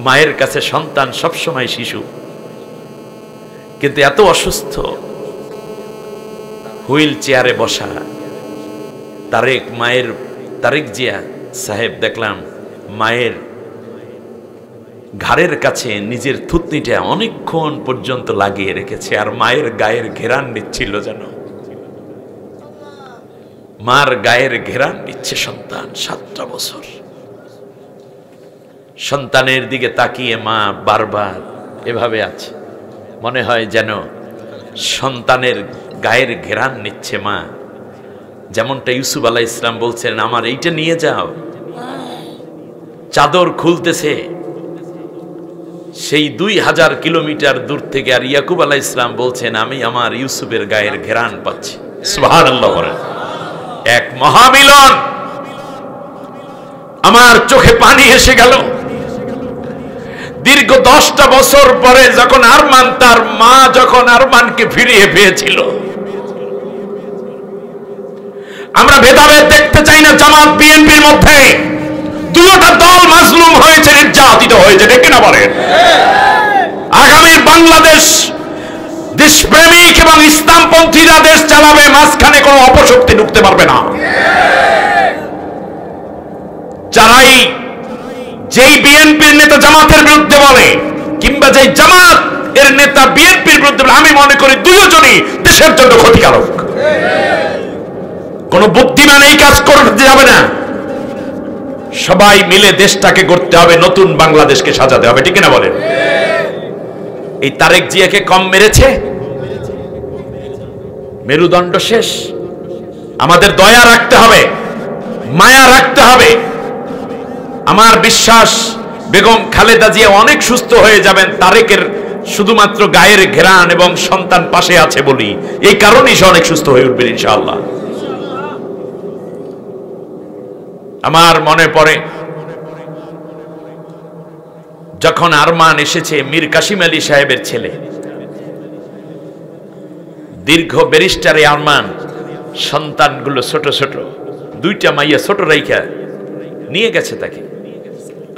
মায়ের কাছে সন্তান সবসময় শিশু, কিন্তু এত অসুস্থ, হুইল চেয়ারে বসা তারেক জিয়া সাহেব দেখলাম মায়ের ঘাড়ের কাছে নিজের থুতনিটা অনেকক্ষণ পর্যন্ত লাগিয়ে রেখেছে, আর মায়ের গায়ের ঘেরান নিচ্ছিল। যেন মার গায়ের ঘেরান নিচ্ছে সন্তান। 7টা বছর সন্তানের দিকে তাকিয়ে মা বারবার এভাবে আছে, মনে হয় যেন সন্তানের গায়ের ঘেরান নিচ্ছে মা। যেমনটা ইউসুফ আলাইহিস সালাম বলছেন, আমার এইটা নিয়ে যাও। চাদর খুলতেছে সেই 2000 কিলোমিটার দূর থেকে, আর ইয়াকুব আলাইহিস সালাম বলছেন, আমি আমার ইউসুফের গায়ের ঘেরান পাচ্ছি। সুবহানাল্লাহ বলেন। এক মহামিলন। আমার চোখে পানি এসে গেল। দীর্ঘ 10টা বছর পরে যখন আরমান, তার মা যখন আরমানকে ফিরিয়ে পেয়েছিল। আমরা ভেদাভেদ দেখতে চাই না জামাত বিএনপির মধ্যে। দুটো দল মাজলুম হয়েছে, নির্যাতিত হয়েছে, ঠিক না বলেন? আগামীর বাংলাদেশ দেশপ্রেমিক এবং ইসলামপন্থীরা দেশ চালাবে, মাঝখানে কোনো অপশক্তি ঢুকতে পারবে না। যেই বিএনপির নেতা জামাতের বিরুদ্ধে বলে, কিংবা যেই জামাত এর নেতা বিএনপির বিরুদ্ধে বলে, আমি মনে করি দুজনই দেশের জন্য ক্ষতিকারক। কোন বুদ্ধিমান এই কাজ করতে যাবে না। সবাই মিলে দেশটাকে গড়তে হবে, নতুন বাংলাদেশকে সাজাতে হবে, ঠিক না বলেন? এই তারেক জিয়াকে কম মেরেছে? মেরুদণ্ড শেষ। আমাদের দয়া রাখতে হবে, মায়া রাখতে হবে। আমার বিশ্বাস বেগম খালেদা জিয়া অনেক সুস্থ হয়ে যাবেন তারেকের শুধুমাত্র গায়ের ঘেরান এবং সন্তান পাশে আছে বলি, এই কারণেই সে অনেক সুস্থ হয়ে উঠবেন ইনশাআল্লাহ। আমার মনে পড়ে যখন আরমান এসেছে, মীর কাসিম আলী সাহেবের ছেলে, দীর্ঘ ব্যারিস্টারে আরমান, সন্তানগুলো ছোট ছোট, দুইটা মাইয়া ছোট রাইখা নিয়ে গেছে তাকে।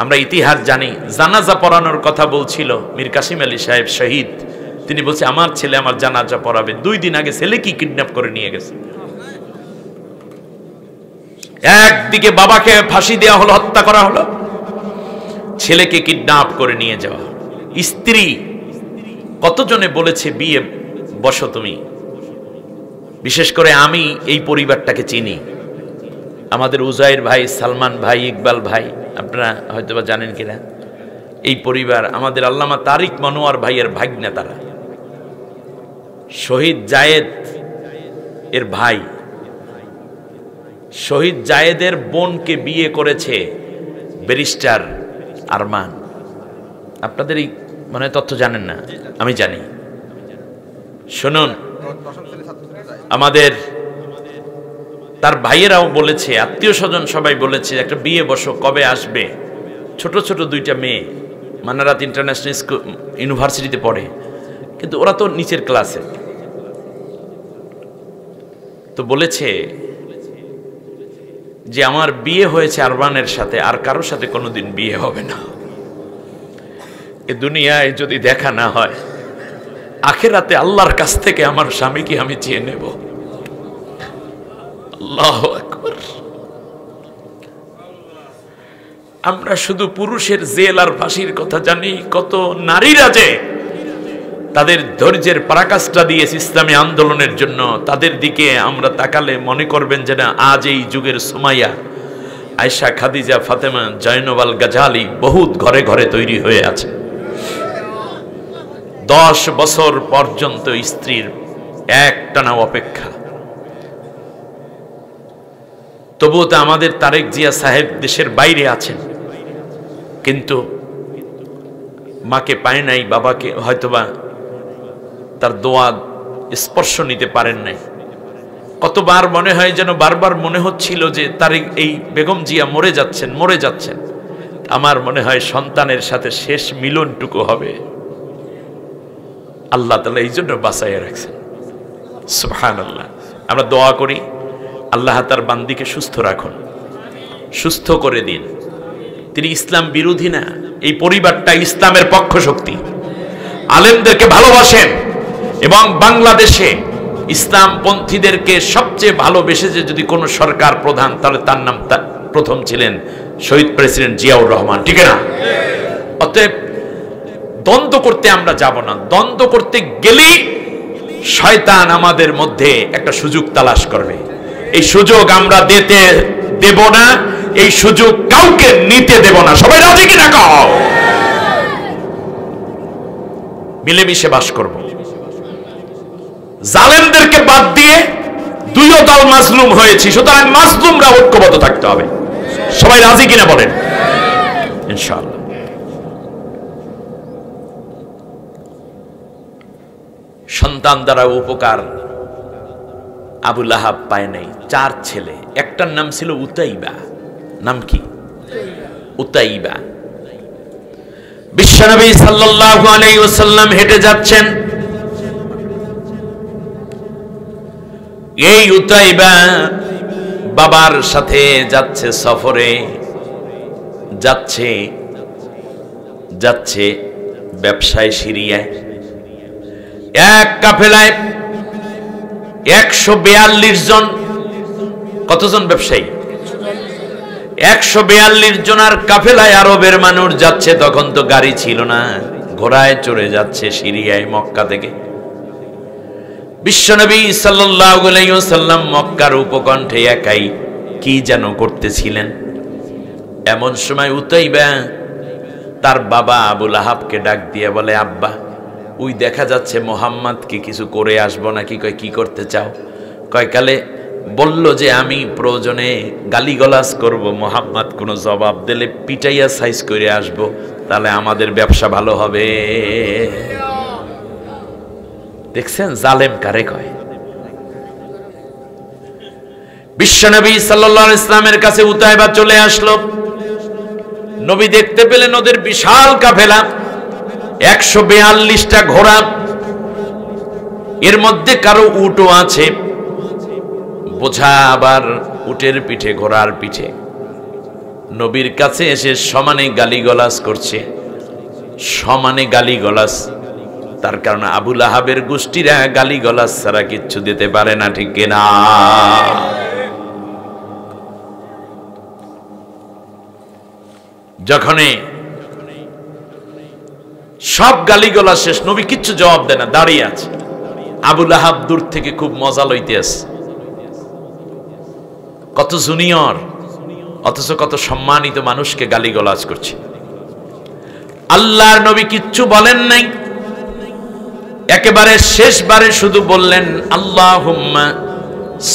আমরা ইতিহাস জানি, জানাজা পড়ানোর কথা বলছিল মীর কাসিম আলী সাহেব শহীদ, তিনি বলছে আমার ছেলে আমার জানাজা পড়াবে। 2 দিন আগে ছেলে কি কিডন্যাপ করে নিয়ে গেছে। একদিকে বাবাকে ফাঁসি দেওয়া হলো, হত্যা করা হলো, ছেলেকে কিডন্যাপ করে নিয়ে যাওয়া। স্ত্রী কতজনে বলেছে বিয়ে বসো তুমি। বিশেষ করে আমি এই পরিবারটাকে চিনি, আমাদের উজাইর ভাই, সালমান ভাই, ইকবাল ভাই, আপনারা হয়তোবা জানেন কিনা, এই পরিবার আমাদের আল্লামা তারিক মনোয়ার ভাইয়ের ভাগ্নে, তারা শহীদ জায়েদ এর ভাই। শহীদ জায়েদের বোনকে বিয়ে করেছে ব্যারিস্টার আরমান। আপনাদের এই মানে তথ্য জানেন না, আমি জানি। শুনুন, আমাদের তার ভাইয়েরাও বলেছে, আত্মীয় স্বজন সবাই বলেছে একটা বিয়ে বসো, কবে আসবে। ছোট ছোট 2টা মেয়ে, মানারাত ইন্টারন্যাশনাল স্কুল ইউনিভার্সিটিতে পড়ে, কিন্তু ওরা তো নিচের ক্লাসে। তো বলেছে যে আমার বিয়ে হয়েছে আরমানের সাথে, আর কারোর সাথে কোনোদিন বিয়ে হবে না। এ দুনিয়ায় যদি দেখা না হয়, আখিরাতে আল্লাহর কাছ থেকে আমার স্বামীকে আমি চেয়ে নেব। আল্লাহু আকবার। আমরা শুধু পুরুষের জেল আর ফাঁসির কথা জানি, কত নারীরা যে তাদের ধৈর্যের পরাকাষ্ঠা দিয়েছে ইসলামী আন্দোলনের জন্য, তাদের দিকে আমরা তাকালে মনে করবেন যে না, আজ এই যুগের সুমাইয়া, আয়েশা, খাদিজা, ফাতেমা, জয়নব আল গাজালি বহুত ঘরে ঘরে তৈরি হয়ে আছে। 10 বছর পর্যন্ত স্ত্রীর একটানা অপেক্ষা। তবুও তো আমাদের তারেক জিয়া সাহেব দেশের বাইরে আছেন, কিন্তু মাকে পায় নাই, বাবাকে হয়তোবা তার দোয়া স্পর্শ নিতে পারেন নাই। কতবার মনে হয় যেন, বারবার মনে হচ্ছিল যে তারেক এই বেগম জিয়া মরে যাচ্ছেন, মরে যাচ্ছেন। আমার মনে হয় সন্তানের সাথে শেষ মিলনটুকু হবে। আল্লাহ তাআলা এই জন্য বাঁচাইয়া রাখছেন। সুবহানাল্লাহ। আমরা দোয়া করি, আল্লাহ তার বান্দিকে সুস্থ রাখুন, সুস্থ করে দিন। তিনি ইসলাম বিরোধী না, এই পরিবারটা ইসলামের পক্ষ শক্তি, আলেমদেরকে ভালোবাসেন এবং বাংলাদেশে ইসলামপন্থীদেরকে সবচেয়ে ভালোবেসেছে যদি কোনো সরকার প্রধান, তাহলে তার নাম প্রথম ছিলেন শহীদ প্রেসিডেন্ট জিয়াউর রহমান, ঠিক না? অতএব দ্বন্দ্ব করতে আমরা যাব না। দ্বন্দ্ব করতে গেলেই শয়তান আমাদের মধ্যে একটা সুযোগ তালাশ করবে। এই সুযোগ আমরা দিতে দেব না, এই সুযোগ কাউকে নিতে দেব না। সবাই রাজি কিনা কও? মিলেমিশে বাস করব। জালেমদেরকে বাদ দিয়ে 2 দল মাজলুম হয়েছি, সুতরাং মাজলুমরা ঐক্যবদ্ধ থাকতে হবে। সবাই রাজি কিনা বলেন? ইনশাআল্লাহ। সন্তান দ্বারা উপকার আবু লাহাব পায় নাই। 4 ছেলে, একটার নাম ছিল উতাইবা। নাম কি? উতাইবা। বিশ্বনবী সাল্লাল্লাহু আলাইহি ওয়াসাল্লাম হেঁটে যাচ্ছেন, এই উতাইবা বাবার সাথে যাচ্ছে সফরে, যাচ্ছে যাচ্ছে ব্যবসায় সিরিয়ায়। এক কাফেলায় 142 জন। কতজন ব্যবসায়ী? 142 জনের কাফেলায় আরবের মানুষ যাচ্ছে। তখন তো গাড়ি ছিল না, ঘোড়ায় চড়ে যাচ্ছে সিরিয়ায় মক্কা থেকে। বিশ্বনবী সাল্লাল্লাহু আলাইহি ওয়াসাল্লাম মক্কার উপকণ্ঠে একাই কি যেন করতেছিলেন। এমন সময় উতাইবা তার বাবা আবু লাহাবকে ডাক দিয়ে বলে, আব্বা, ওই দেখা যাচ্ছে মোহাম্মদকে কিছু করে আসবো নাকি? কয়, কি করতে চাও? কয়, কালে বলল যে আমি প্রয়োজনে গালিগালাজ করব, মোহাম্মদ কোনো জবাব দিলে পিটাইয়া সাইজ করে আসব, তাহলে আমাদের ব্যবসা ভালো হবে। দেখছেন জালেম কারে কয়? বিশ্বনবী সাল্লাল্লাহু আলাইহি ওয়াসাল্লামের কাছে উতাইবা চলে আসলো। নবী দেখতে পেলেন ওদের বিশাল কাফেলা, 142টা ঘোড়া, এর মধ্যে কারো উটও আছে, বোঝা আবার উটের পিঠে ঘোড়ার পিঠে। নবীর কাছে এসে সমানে গালিগালাজ করছে, সমানে গালিগালাজ। তার কারণ আবু লাহাবের গোষ্ঠীরা গালিগালাজ ছাড়া কিচ্ছু দিতে পারে না, ঠিক কিনা? যখন সব গালিগালাজ শেষ, নবী কিচ্ছু জবাব দেয় না, দাঁড়িয়ে আছে। আবু লাহাব দূর থেকে খুব মজা লইতে আছে, কত জুনিয়র অথচ কত সম্মানিত মানুষকে গালিগালাজ করছে। আল্লাহর নবী কিচ্ছু বলেন নাই, একেবারে শেষবারে শুধু বললেন, আল্লাহুম্মা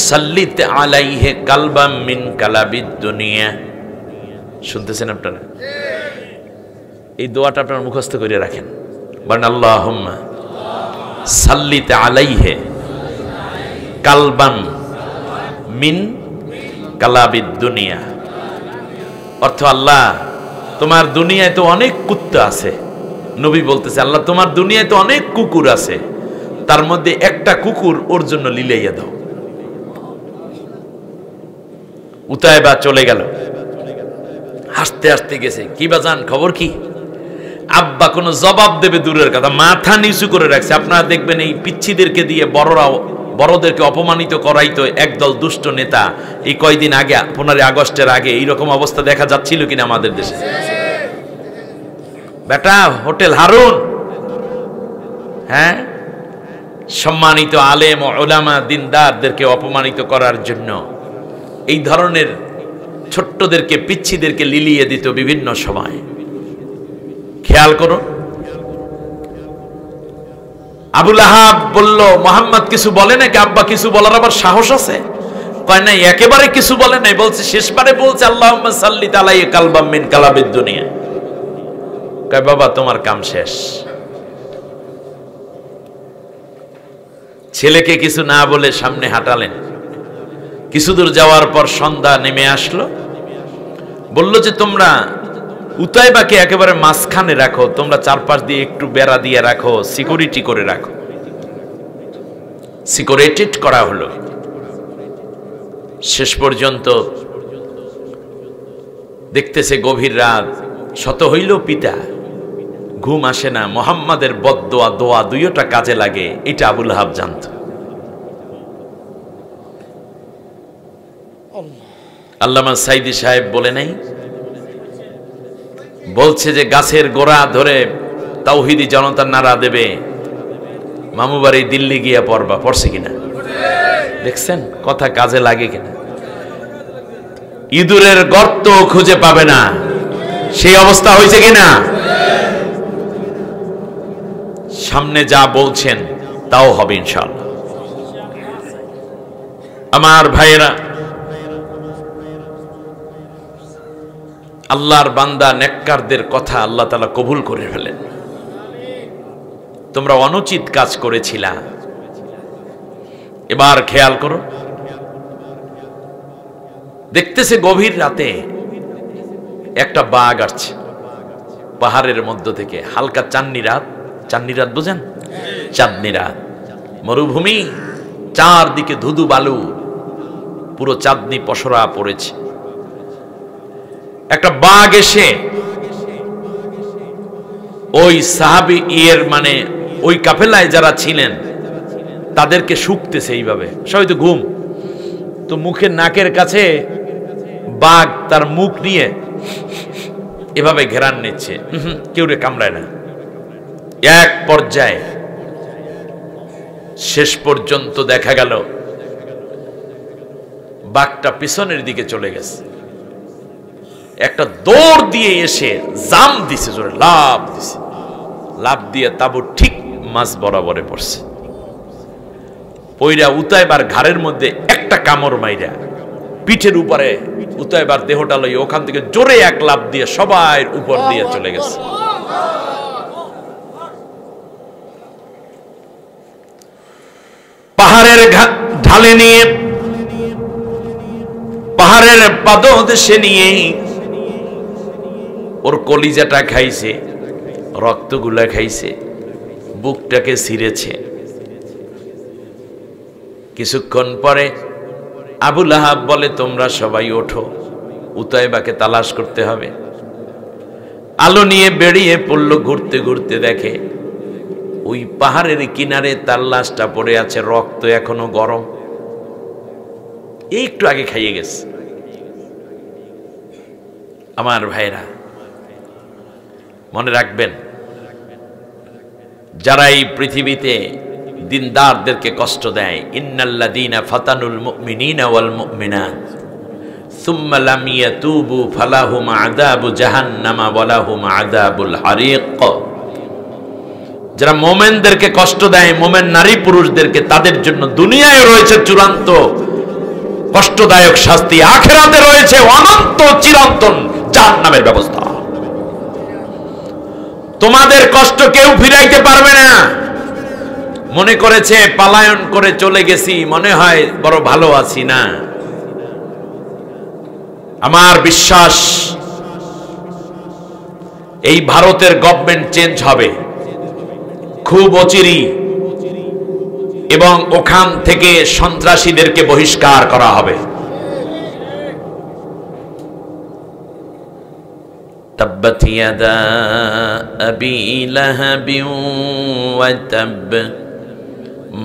সাল্লিত আলাইহি কালবাম মিন কালাবিদ দুনিয়া। শুনতেছেন আপনারা? এই দোয়াটা আপনারা মুখস্থ করে রাখেন, বলেন আল্লাহুম্মা সাল্লিত আলাইহি কালবাম মিন কালাবিদ দুনিয়া। অর্থ, আল্লাহ তোমার দুনিয়ায় তো অনেক কুত্তা আছে। নবী বলতেছে, আল্লাহ তোমার দুনিয়ায় তো অনেক কুকুর আছে, তার মধ্যে একটা কুকুর ওর জন্য লিলাইয়া দাও। উতাইবা চলে গেল, হাসতে হাসতে গেছে। কি বাজান, খবর কি? আব্বা কোনো জবাব দেবে দূরের কথা, মাথা নিচু করে রাখছে। আপনারা দেখবেন এই পিচ্ছিদেরকে দিয়ে বড়দেরকে অপমানিত করাইতো একদল দুষ্ট নেতা। এই কয়দিন আগে, 15 আগস্টের আগে এইরকম অবস্থা দেখা যাচ্ছিল কিনা আমাদের দেশে? বেটা, হোটেল হারুন, হ্যাঁ, সম্মানিত আলেম ওলামা দিনদারদেরকে অপমানিত করার জন্য এই ধরনের ছোট্টদেরকে, পিচ্ছিদেরকে লিলিয়ে দিত বিভিন্ন সময়। খেয়াল করো, আবু লাহাব বলল, মোহাম্মদ কিছু বলে নাকি? আব্বা কিছু বলার আবার সাহস আছে? কয় নাই, একেবারে কিছু বলে নাই। বলছে, শেষবারে বলছে আল্লাহুম্মা সাল্লিত আলাইহি কালবাম মিন কালাবিদ দুনিয়া। কয়, বাবা তোমার কাম শেষ। ছেলেকে কিছু না বলে সামনে হাঁটালেন। কিছু দূর যাওয়ার পর সন্ধ্যা নেমে আসলো। বলল যে, তোমরা উতাইবাকে একেবারে মাঝখানে রাখো, তোমরা চারপাশ দিয়ে একটু বেড়া দিয়ে রাখো, সিকিউরিটি করে রাখো। সিকিউরিটেড করা হলো। শেষ পর্যন্ত দেখতেছে গভীর রাত, শত হইল পিতা, ঘুম আসে না। মুহাম্মাদের বদদোয়া দোয়া দুইটা কাজে লাগে, এটা আবু লাহাব জানত। আল্লামা সাইদি সাহেব বলে নাই, বলছে যে গাছের গোড়া ধরে তাওহীদি জনতার নারা দেবে, মামুবাড়ি দিল্লি গিয়া পড়বা। পড়ছে কিনা দেখছেন? কথা কাজে লাগে কিনা? ইঁদুরের গর্ত খুঁজে পাবে না, সেই অবস্থা হয়েছে কিনা? সামনে যা বলছেন তাও হবে ইনশাআল্লাহ। আমার ভাইয়েরা, আল্লাহর বান্দা নেককারদের কথা আল্লাহ তাআলা কবুল করে ফেলেন। তোমরা অনুচিত কাজ করেছিলা, এবার খেয়াল করো। দেখতেছে গভীর রাতে একটা বাঘ আসছে পাহাড়ের মধ্য থেকে। হালকা চাঁদনি রাত, চাঁদনি রাত বুঝেন? চাঁদনি রাত, মরুভূমি, চারদিকে ধুধু বালু, পুরো চাঁদনি পসরা পড়েছে। একটা বাঘ এসে ওই সাহাবী মানে ওই কাফেলায় যারা ছিলেন তাদেরকে শুকতেছে এইভাবে। সবাই তো ঘুম, তো মুখের নাকের কাছে বাঘ তার মুখ নিয়ে এভাবে ঘেরান নিচ্ছে, কেউ রে কামড়ায় না। এক পর্যায়ে শেষ পর্যন্ত দেখা গেল বাঘটা পিছনের দিকে চলে গেছে, একটা দৌড় দিয়ে এসে জাম দিছে, জোরে লাফ দিছে, লাফ দিয়ে তাবু ঠিক মাছ বরাবরে পড়ছে। পইরা উতাইবার ঘাড়ের মধ্যে একটা কামড় মাইরা পিঠের উপরে উতাইবার দেহটা লই ওখান থেকে জোরে এক লাফ দিয়ে সবার উপর দিয়ে চলে গেছে। পাহাড়ের ঢালে নিয়ে, পাহাড়ের পাদদেশে নিয়ে ওর কলিজাটা খাইছে, রক্তগুলা খাইছে, বুকটাকে ছিঁড়েছে। কিছুক্ষণ পরে আবু লাহাব বলে, তোমরা সবাই ওঠো, উতাইবাকে তালাশ করতে হবে। আলো নিয়ে বেরিয়ে পড়লো, ঘুরতে ঘুরতে দেখে ওই পাহাড়ের কিনারে তার লাশটা পড়ে আছে, রক্ত এখনো গরম, এই একটু আগে খাইয়ে গেছে। আমার ভাইরা মনে রাখবেন, যারা এই পৃথিবীতে দিনদারদেরকে কষ্ট দেয়, ইন্নাল্লাযীনা ফাতানুল মুমিনিনা ওয়াল মুমিনাত সুম্মা লাম ইয়াতুবু ফালাহুম আযাবু জাহান্নামা ওয়া লাহুম আযাবুল হারিক। যারা মুমিনদেরকে কষ্ট দেয়, মুমিন নারী পুরুষদেরকে, তাদের জন্য দুনিয়ায় রয়েছে চূড়ান্ত কষ্টদায়ক শাস্তি, আখিরাতে রয়েছে অনন্ত চিরন্তন জাহান্নামের ব্যবস্থা। তোমাদের কষ্ট কেউ ফিরাইতে পারবে না। মনে করেছে পালায়ন করে চলে গেছি, মনে হয় বড় ভালো আছি, না। আমার বিশ্বাস এই ভারতের গভর্নমেন্ট চেঞ্জ হবে খুব অচিরেই, এবং ওখান থেকে সন্ত্রাসীদেরকে বহিষ্কার করা হবে। তাব্বাত ইয়াদা আবি লাহাবিন ওয়া তাব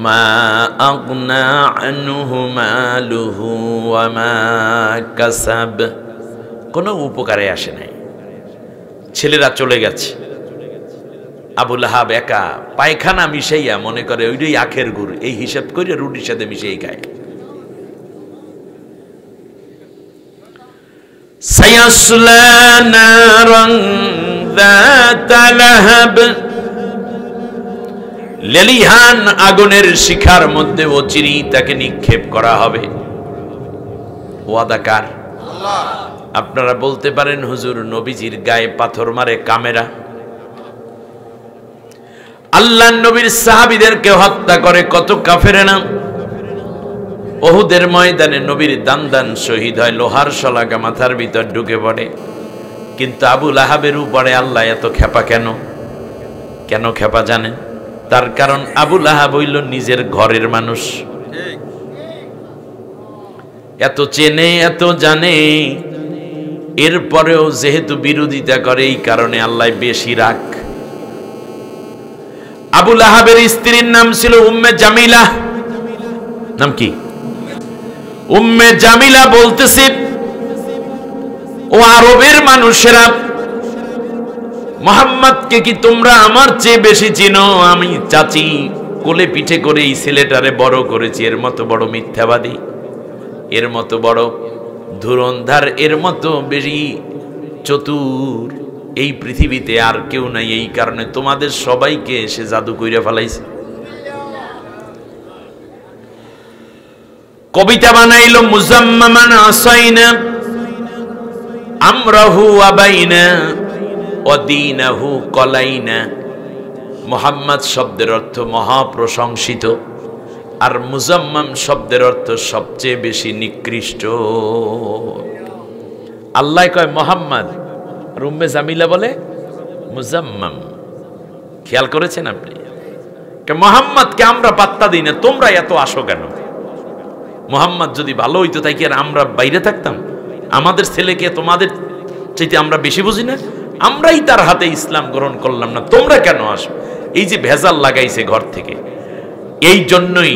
মা আগনা আনহু মালুহু ওয়া মা কাসাব। কোনো উপকারে আসে নাই, ছেলেরা চলে গেছে। আবু লাহাব একা পায়খানা মিশাইয়া মনে করে ওইটাই আখের গুড়, এই হিসাব করে রুটির সাথে মিশিয়ে খায়। সায়াসলা নারান যাতা লাহাব, লেলিহান আগুনের শিখার মধ্যে অচিরেই তাকে নিক্ষেপ করা হবে। ওয়াদাকার আল্লাহ। আপনারা বলতে পারেন, হুজুর নবীজির গায়ে পাথর মারে কামেরা, আল্লাহ নবীর সাহাবীদেরকে হত্যা করে কত কাফেরেরা। উহুদের ময়দানে নবীর দান দান শহীদ হয়, লোহার শলাকা মাথার ভিতর ঢুকে পড়ে। কিন্তু আবু লাহাবের উপরে আল্লাহ এত খেপা কেন? কেন খেপা জানেন? তার কারণ আবু লাহাব হইল নিজের ঘরের মানুষ, এত চেনে এত জানে, এরপরেও যেহেতু বিরোধিতা করে, এই কারণে আল্লাহ বেশি রাগ। আবু লাহাবের স্ত্রীর নাম ছিল উম্মে জামিলা। নাম কি? উম্মে জামিলা বলতেছে, ও আরবের মানুষেরা, মুহাম্মদকে কি তোমরা আমার চেয়ে বেশি চিনো? আমি চাচি কোলে পিঠে করে এই ছেলেটারে বড় করেছি। এর মতো বড় মিথ্যাবাদী, এর মতো বড় ধুরন্ধর, এর মতো বেশি চতুর এই পৃথিবীতে আর কেউ নাই। এই কারণে তোমাদের সবাইকে এসে জাদু কইরা ফেলাইছে। কবিতা বানাইল, মুজাম্মামান আসাইনা আমরাহু আবাইনা ওয়াদিনাহু কলাইনা। মুহাম্মদ শব্দের অর্থ মহাপ্রশংসিত, আর মুজাম্মাম শব্দের অর্থ সবচেয়ে বেশি নিকৃষ্ট। আল্লাহ কয় মুহাম্মদ, আর উম্মে জামিলা বলে মুজাম্মাম। খেয়াল করেছেন আপনি? মুহাম্মদকে আমরা পাত্তা দিই না, তোমরা এত আসো কেন? মুহাম্মদ যদি ভালো হইতো তাই কি আর আমরা বাইরে থাকতাম? আমাদের ছেলেকে তোমাদের চাইতে আমরা বেশি বুঝি না? আমরাই তার হাতে ইসলাম গ্রহণ করলাম না, তোমরা কেন আসো? এই যে ভেজাল লাগাইছে ঘর থেকে। এই জন্যই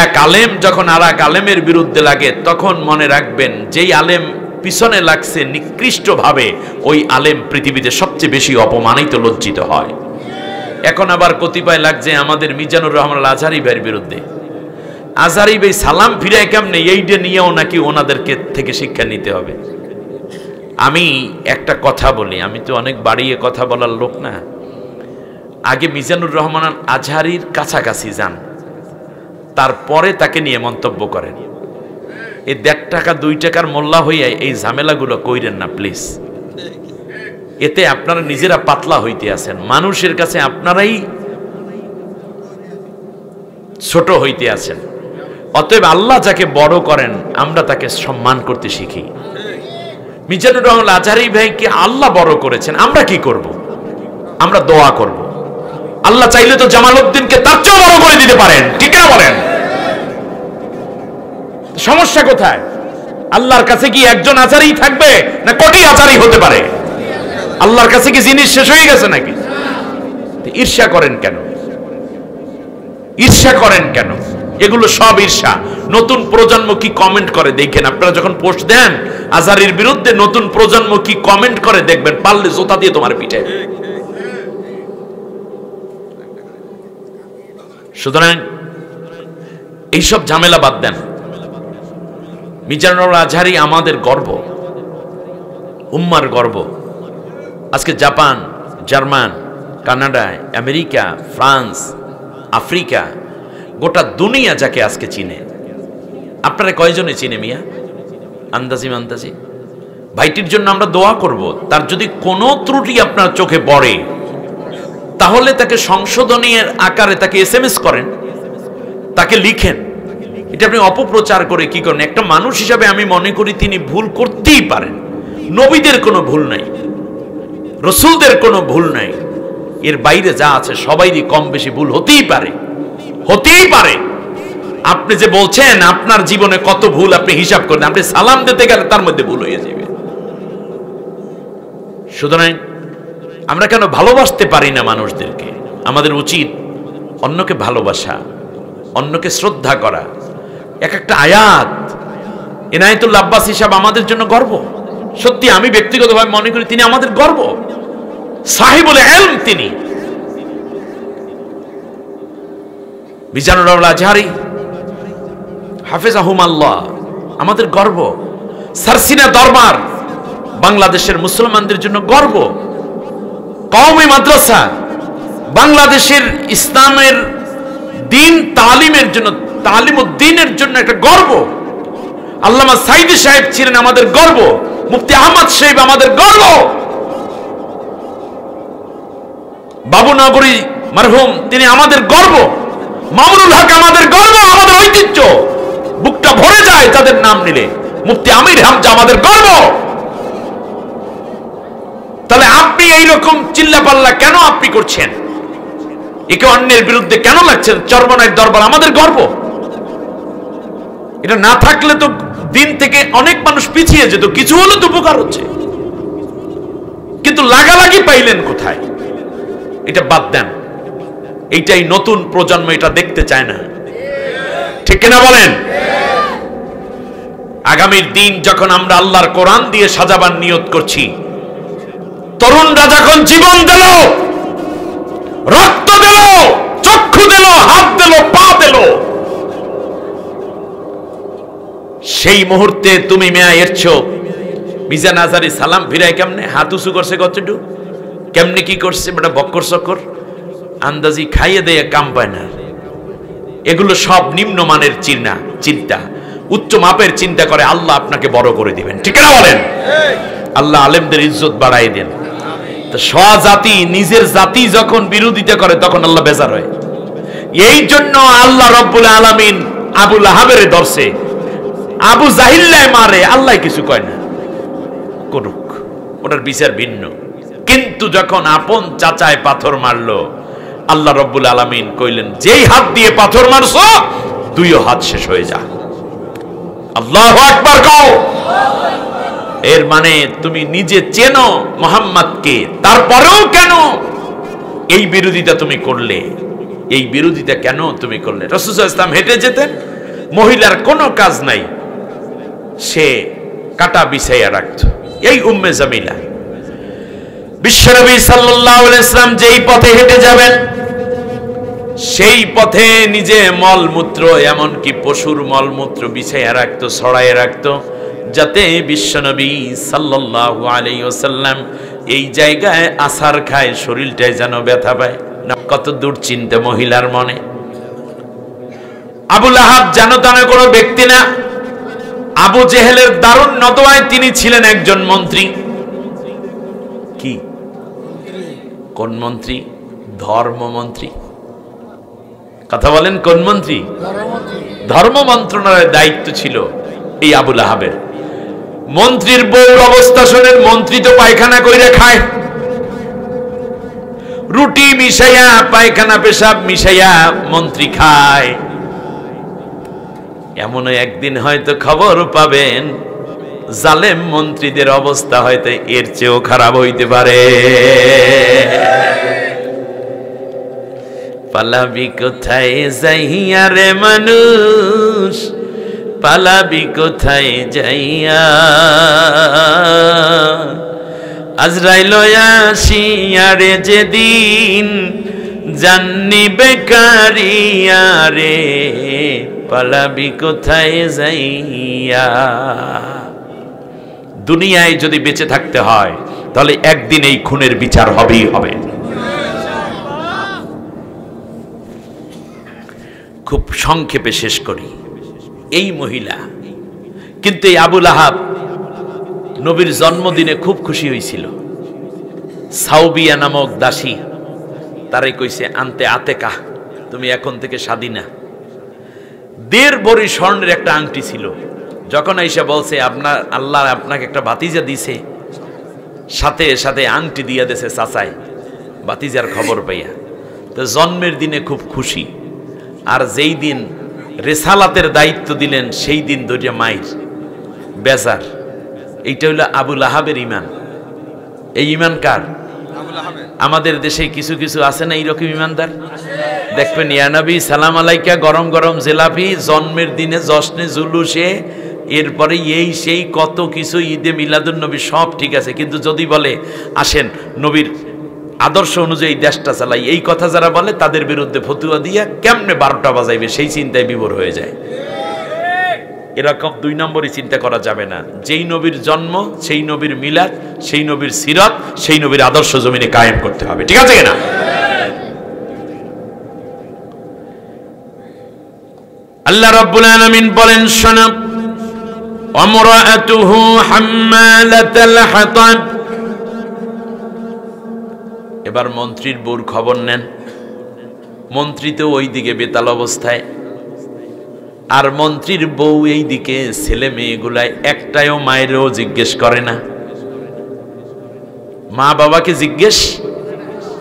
এক আলেম যখন আর এক আলেমের বিরুদ্ধে লাগে, তখন মনে রাখবেন যেই আলেম পিছনে লাগছে নিকৃষ্ট ভাবে, ওই আলেম পৃথিবীতে সবচেয়ে বেশি অপমানিত লজ্জিত হয়। এখন আবার কতিপয় লাগছে আমাদের মিজানুর রহমান আজহারি ভাইয়ের বিরুদ্ধে। আজহারি ভাই সালাম ফিরায় কেমনে, এইটা নিয়েও নাকি ওনাদেরকে থেকে শিক্ষা নিতে হবে। আমি একটা কথা বলি, আমি তো অনেক বাড়িয়ে কথা বলার লোক না। আগে মিজানুর রহমান আজহারির কাছাকাছি যান, তারপরে তাকে নিয়ে মন্তব্য করেন। এই 1.5 টাকা 2 টাকার মোল্লা হইয়া এই ঝামেলাগুলো কইরেন না প্লিজ। এতে আপনারা নিজেরা পাতলা হইতে আছেন, মানুষের কাছে আপনারাই ছোট হইতে আছেন। অতএব আল্লাহ যাকে বড় করেন আমরা তাকে সম্মান করতে শিখি। মিজানুর রহমান আজহারি ভাইকে আল্লাহ বড় করেছেন, আমরা কি করব? আমরা দোয়া করব। আল্লাহ চাইলে তো জামালউদ্দিনকে তার চেয়ে বড় করে দিতে পারেন, ঠিক না বলেন? সমস্যা কোথায়? আল্লাহর কাছে কি একজন আচারই থাকবে না কোটি আচারই হতে পারে? আল্লাহর কাছে কি জিনিস শেষ হয়ে গেছে নাকি? ঈর্ষা করেন কেন? ঈর্ষা করেন কেন? এগুলো সব ঈর্ষা। নতুন প্রজন্ম কি কমেন্ট করে দেখেন, আপনারা যখন পোস্ট দেন আজহারির বিরুদ্ধে নতুন প্রজন্ম কি কমেন্ট করে দেখবেন, পারলে জোতা দিয়ে তোমার পিঠে। সুতরাং এইসব ঝামেলা বাদ দেন। মিজানুর আজহারি আমাদের গর্ব, উম্মার গর্ব। আজকে Japan, German, Canada, America, France, Africa, গোটা দুনিয়া যাকে আজকে চিনে। আপনারা কয়জনে চিনে মিয়া? আন্দাজি মান্দাজি। ভাইটির জন্য আমরা দোয়া করব। তার যদি কোনো ত্রুটি আপনার চোখে পড়ে তাহলে তাকে সংশোধনের আকারে তাকে SMS করেন, তাকে লিখেন। এটা আপনি অপপ্রচার করে কি করেন? একটা মানুষ হিসাবে আমি মনে করি তিনি ভুল করতেই পারেন। নবীদের কোনো ভুল নাই, রসুলদের কোনো ভুল নাই। এর বাইরে যা আছে সবাইরই কম বেশি ভুল হতেই পারে, হতেই পারে। আপনি যে বলছেন আপনার জীবনে কত ভুল আপনি হিসাব করেন, আপনি সালাম দিতে গেলে তার মধ্যে ভুল হয়ে যাবে। সুতরাং আমরা কেন ভালোবাসতে পারি না মানুষদেরকে? আমাদের উচিত অন্যকে ভালোবাসা, অন্যকে শ্রদ্ধা করা। এক একটা আয়াত এনায়েতুল আব্বাসী সাহেব আমাদের জন্য গর্ব। সত্যি আমি ব্যক্তিগতভাবে মনে করি তিনি আমাদের গর্ব। সাহিবুল ইলম তিনি। মিজানুর রহমান আজহারি হাফেজাহুমাল্লাহ আমাদের গর্ব। সারসিনা দরবার বাংলাদেশের মুসলমানদের জন্য গর্ব। কওমি মাদ্রাসা বাংলাদেশের ইসলামের দিন তালিমের জন্য, তালিমউদ্দিনের জন্য একটা গর্ব। আল্লামা সাইদি সাহেব ছিলেন আমাদের গর্ব। মুফতি আহমদ সাহেব আমাদের গর্ব। বাবুনগরী মারহুম তিনি আমাদের গর্ব। মামুনুল হক আমাদের গর্ব, আমাদের ঐতিহ্য। বুকটা ভরে যায় তাদের নাম নিলে। মুফতি আমির হামজা আমাদের গর্ব। তাহলে আপনি এইরকম চিল্লাপাল্লা কেন আপনি করছেন? একে অন্যের বিরুদ্ধে কেন লাগছেন? চরমনাইর দরবার আমাদের গর্ব। এটা না থাকলে তো দিন থেকে অনেক মানুষ পিছিয়ে যেত, কিছু হলে তো উপকার হচ্ছে। কিন্তু লাগালাগি পাইলেন কোথায়? এটা বাদ দেন। এইটাই নতুন প্রজন্ম এটা দেখতে চায় না, ঠিক কিনা বলেন? আগামীর দিন যখন আমরা আল্লাহর কোরআন দিয়ে সাজাবার নিয়ত করছি, তরুণরা যখন জীবন দিল, রক্ত দিল, চক্ষু দিল, হাত দিল, পা দিল, সেই মুহূর্তে তুমি মেয়া এরছো। মিজান আজহারি সালাম ফিরায় কেমনে? হাত উঁচু করছে কতটুকু, কেমনে কি করছে, বেটা বক্কর চক্কর আন্দাজি খাইয়ে দেয়, কাম পায় না। এগুলো সব নিম্নমানের চিন্তা। উচ্চ মাপের চিন্তা করে আল্লাহ আপনাকে বড় করে দিবেন, ঠিক না বলেন? আল্লাহ আলেমদের ইজ্জত বাড়াই দেন। তো স্বজাতি নিজের জাতি যখন বিরোধিতা করে তখন আল্লাহ বেজার হয়। এই জন্য আল্লাহ রব্বুল আলামিন আবু লাহাবের ধরছে, আবু জাহিল্লায় মারে, আল্লাহ কিছু কয় না, করুক, ওটার বিচার ভিন্ন। কিন্তু যখন আপন চাচায় পাথর মারলো, আল্লাহ রব্বুল আলামিন কইলেন যেই হাত দিয়ে পাথর মারছো দুইও হাত শেষ হয়ে যা। আল্লাহু আকবার কও। এর মানে তুমি নিজে চেনো মুহাম্মদকে, তারপরেও কেন এই বিরোধিতা তুমি করলে? এই বিরোধিতা কেন তুমি করলে? রাসূল সাল্লাল্লাহু আলাইহি ওয়াসাল্লাম হেঁটে যেতেন, মহিলার কোনো কাজ নাই, সে কাটা বিছাইয়া রাখত। এই উম্মে জামিলা। বিশ্বনবী সাল্লাল্লাহু আলাইহি সাল্লাম যেই পথে হেঁটে যাবেন সেই পথে নিজে মলমূত্র, এমনকি পশুর মলমূত্র বিছাইয়া রাখত, ছড়াইয়া রাখত, যাতে বিশ্বনবী সাল্লাল্লাহু আলাইহি ওয়াসাল্লাম এই জায়গায় আছাড় খায়, শরীরটায় যেন ব্যথা পায় না। কত দূর চিন্তা মহিলার মনে। আবু লাহাব জানোতানা কোনো ব্যক্তি না। আবু জেহেলের দারুণ নতওয়ায় তিনি ছিলেন একজন মন্ত্রী। কি কোন মন্ত্রী? ধর্মমন্ত্রী। কথা বলেন, কোন মন্ত্রী? ধর্ম মন্ত্রণালয়ের দায়িত্ব ছিল এই আবু লাহাবের। মন্ত্রীর বউর অবস্থা শোনেন। মন্ত্রী তো পায়খানা কইরা খায়, রুটি মিশাইয়া, পায়খানা পেশাব মিশাইয়া মন্ত্রী খায়। এমন একদিন হয়তো খবর পাবেন জালেম মন্ত্রীদের অবস্থা হয়তো এর চেয়েও খারাপ হইতে পারে। পালাবি কোথায় যাইয়া রে মানুষ, পালাবি কোথায় যাইয়া, আজরাইল আসিয়া রে যেদিন জান্নি বেকারিয়া রে, পালাবি কোথায় যাইয়া। দুনিয়ায় যদি বেঁচে থাকতে হয় তাহলে একদিন এই খুনের বিচার হবেই হবে। খুব সংক্ষেপে শেষ করি। এই মহিলা কিন্তু এই আবু লাহাব নবীর জন্মদিনে খুব খুশি হয়েছিল। সাউবিয়া নামক দাসী তারে কইছে, আনতে আতেকা, তুমি এখন থেকে স্বাধীনা। 1.5 ভরি স্বর্ণের একটা আংটি ছিল। যখন আইসা বলছে আপনার আল্লাহ আপনাকে একটা ভাতিজা দিছে, সাথে সাথে আংটি দিয়া দেছে চাচাই, ভাতিজার খবর পাইয়া। তো জন্মের দিনে খুব খুশি। আর যেই দিন রেসালাতের দায়িত্ব দিলেন সেই দিন ধরিয়া মাইর বেজার। এইটা হইল আবু লাহাবের ইমান। এই ইমান কার? আমাদের দেশে কিছু কিছু আছে না এইরকম ইমানদার? দেখবেন ইয়া নবী সালাম আলাইকা, গরম গরম জিলাপি, জন্মের দিনে জশ্নে জুলুসে, এরপরে এই সেই কত কিছু, ঈদে মিলাদুন নবী সব ঠিক আছে, কিন্তু যদি বলে আসেন নবীর আদর্শ অনুযায়ী দেশটা চালাই, এই কথা যারা বলে তাদের বিরুদ্ধে ফতুয়া দিয়া কেমনে 12টা বাজাইবে সেই চিন্তায় বিভোর হয়ে যায়। এরকম 2 নম্বরই চিন্তা করা যাবে না। যেই নবীর জন্ম, সেই নবীর মিলাদ, সেই নবীর সিরাত, সেই নবীর আদর্শ জমিনে কায়েম করতে হবে। ঠিক আছে কিনা? আল্লাহ রাব্বুল আলামিন বলেন, শোনো, আমরাআতুহু হাম্মালাতাল হাতাব। এবার মন্ত্রীর বউর খবর নেন। মন্ত্রী তো ওইদিকে বেতাল অবস্থায়, আর মন্ত্রীর বউ এই দিকে ছেলে মেয়েগুলাই একটাও মায়েরও জিজ্ঞেস করে না, মা বাবাকে জিজ্ঞেস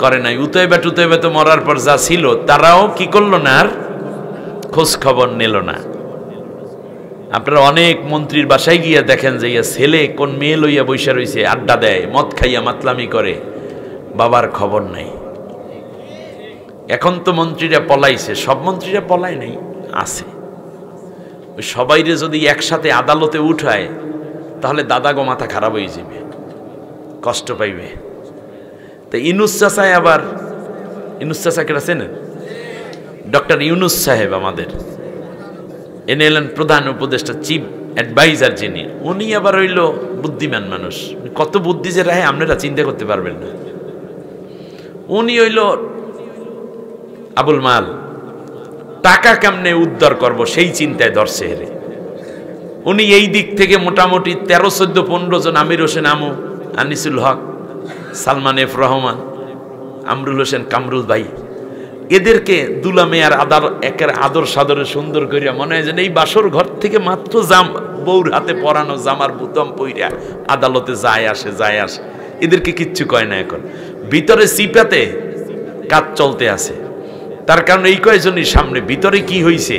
করে নাই। উতয়বা টুতয়বা তো মরার পর যা ছিল তারাও কি করলো না, আর খোঁজ খবর নিল না। আপনারা অনেক মন্ত্রীর বাসায় গিয়া দেখেন যে ছেলে কোন মেয়ে লইয়া বৈশা রইছে, আড্ডা দেয়, মদ খাইয়া মাতলামি করে, বাবার খবর নাই। এখন তো মন্ত্রীরা পলাইছে, সব মন্ত্রীরা পলায় নাই, আছে। ওই সবাইরে যদি একসাথে আদালতে উঠায় তাহলে দাদা গো মাথা খারাপ হয়ে যাবে, কষ্ট পাইবে। তো ইউনুস চাচায় আবার, ইউনুস চাচা কেটা চেনেন? ডক্টর ইউনুস সাহেব আমাদের এনে এলেন প্রধান উপদেষ্টা, চিফ অ্যাডভাইজার যিনি, উনি আবার হইল বুদ্ধিমান মানুষ। কত বুদ্ধি যে রাহে আপনারা চিন্তা করতে পারবেন না। উনি হইল আবুল মাল, টাকা কেমনে উদ্ধার করব সেই চিন্তায় ধরছে হেরে। উনি এই দিক থেকে মোটামুটি 13, 14, 15 জন, আমির হোসেন আমু, আনিসুল হক, সালমান এফ রহমান, আমরুল হোসেন কামরুল ভাই, এদেরকে দুলা মেয়ার একের আদর সাদরে সুন্দর করিয়া মনে হয় যেন এই বাসর ঘর থেকে মাত্র বউর হাতে পরানো জামার বুতাম পইরা আদালতে যায় আসে। এদেরকে কিচ্ছু কয় না। এখন ভিতরে সিপাতে কাজ চলতে আছে, তার কারণে এই কয়জনই সামনে। ভিতরে কি হইছে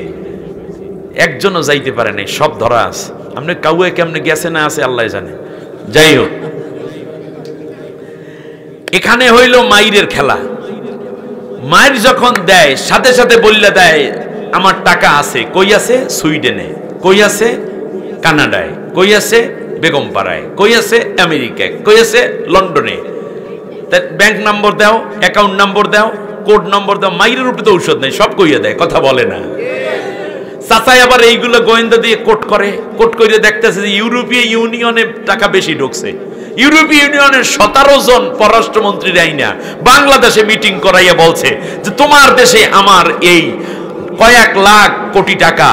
একজনও যাইতে পারে নাই, সব ধরা আছে। আপনি কাউয়ে কেমনে গেছে না আছে আল্লাহ জানে। যাই হোক, এখানে হইল মাইরের খেলা। মায়ের যখন দেয় সাথে সাথে বললে দেয় আমার টাকা আছে। কই আছে? সুইডেনে। কই আছে? কানাডায়। কই আছে? বেগম পাড়ায়, কই আছে আমেরিকায়, কই আছে লন্ডনে। ব্যাংক নম্বর দাও, অ্যাকাউন্ট নম্বর দাও, কোড নম্বর দাও, মাইরের উপরে তো ঔষধ নেই, সব কইয়া দেয়, কথা বলে না। চাচাই আবার এইগুলো গোয়েন্দা দিয়ে কোট করে, কোট করে দেখতেছে যে ইউরোপীয় ইউনিয়নে টাকা বেশি ঢুকছে। ইউরোপীয় ইউনিয়নের 17 জন পররাষ্ট্রমন্ত্রীর আইনা বাংলাদেশে মিটিং করাইয়া বলছে যে তোমার দেশে আমার এই কয়েক লাখ কোটি টাকা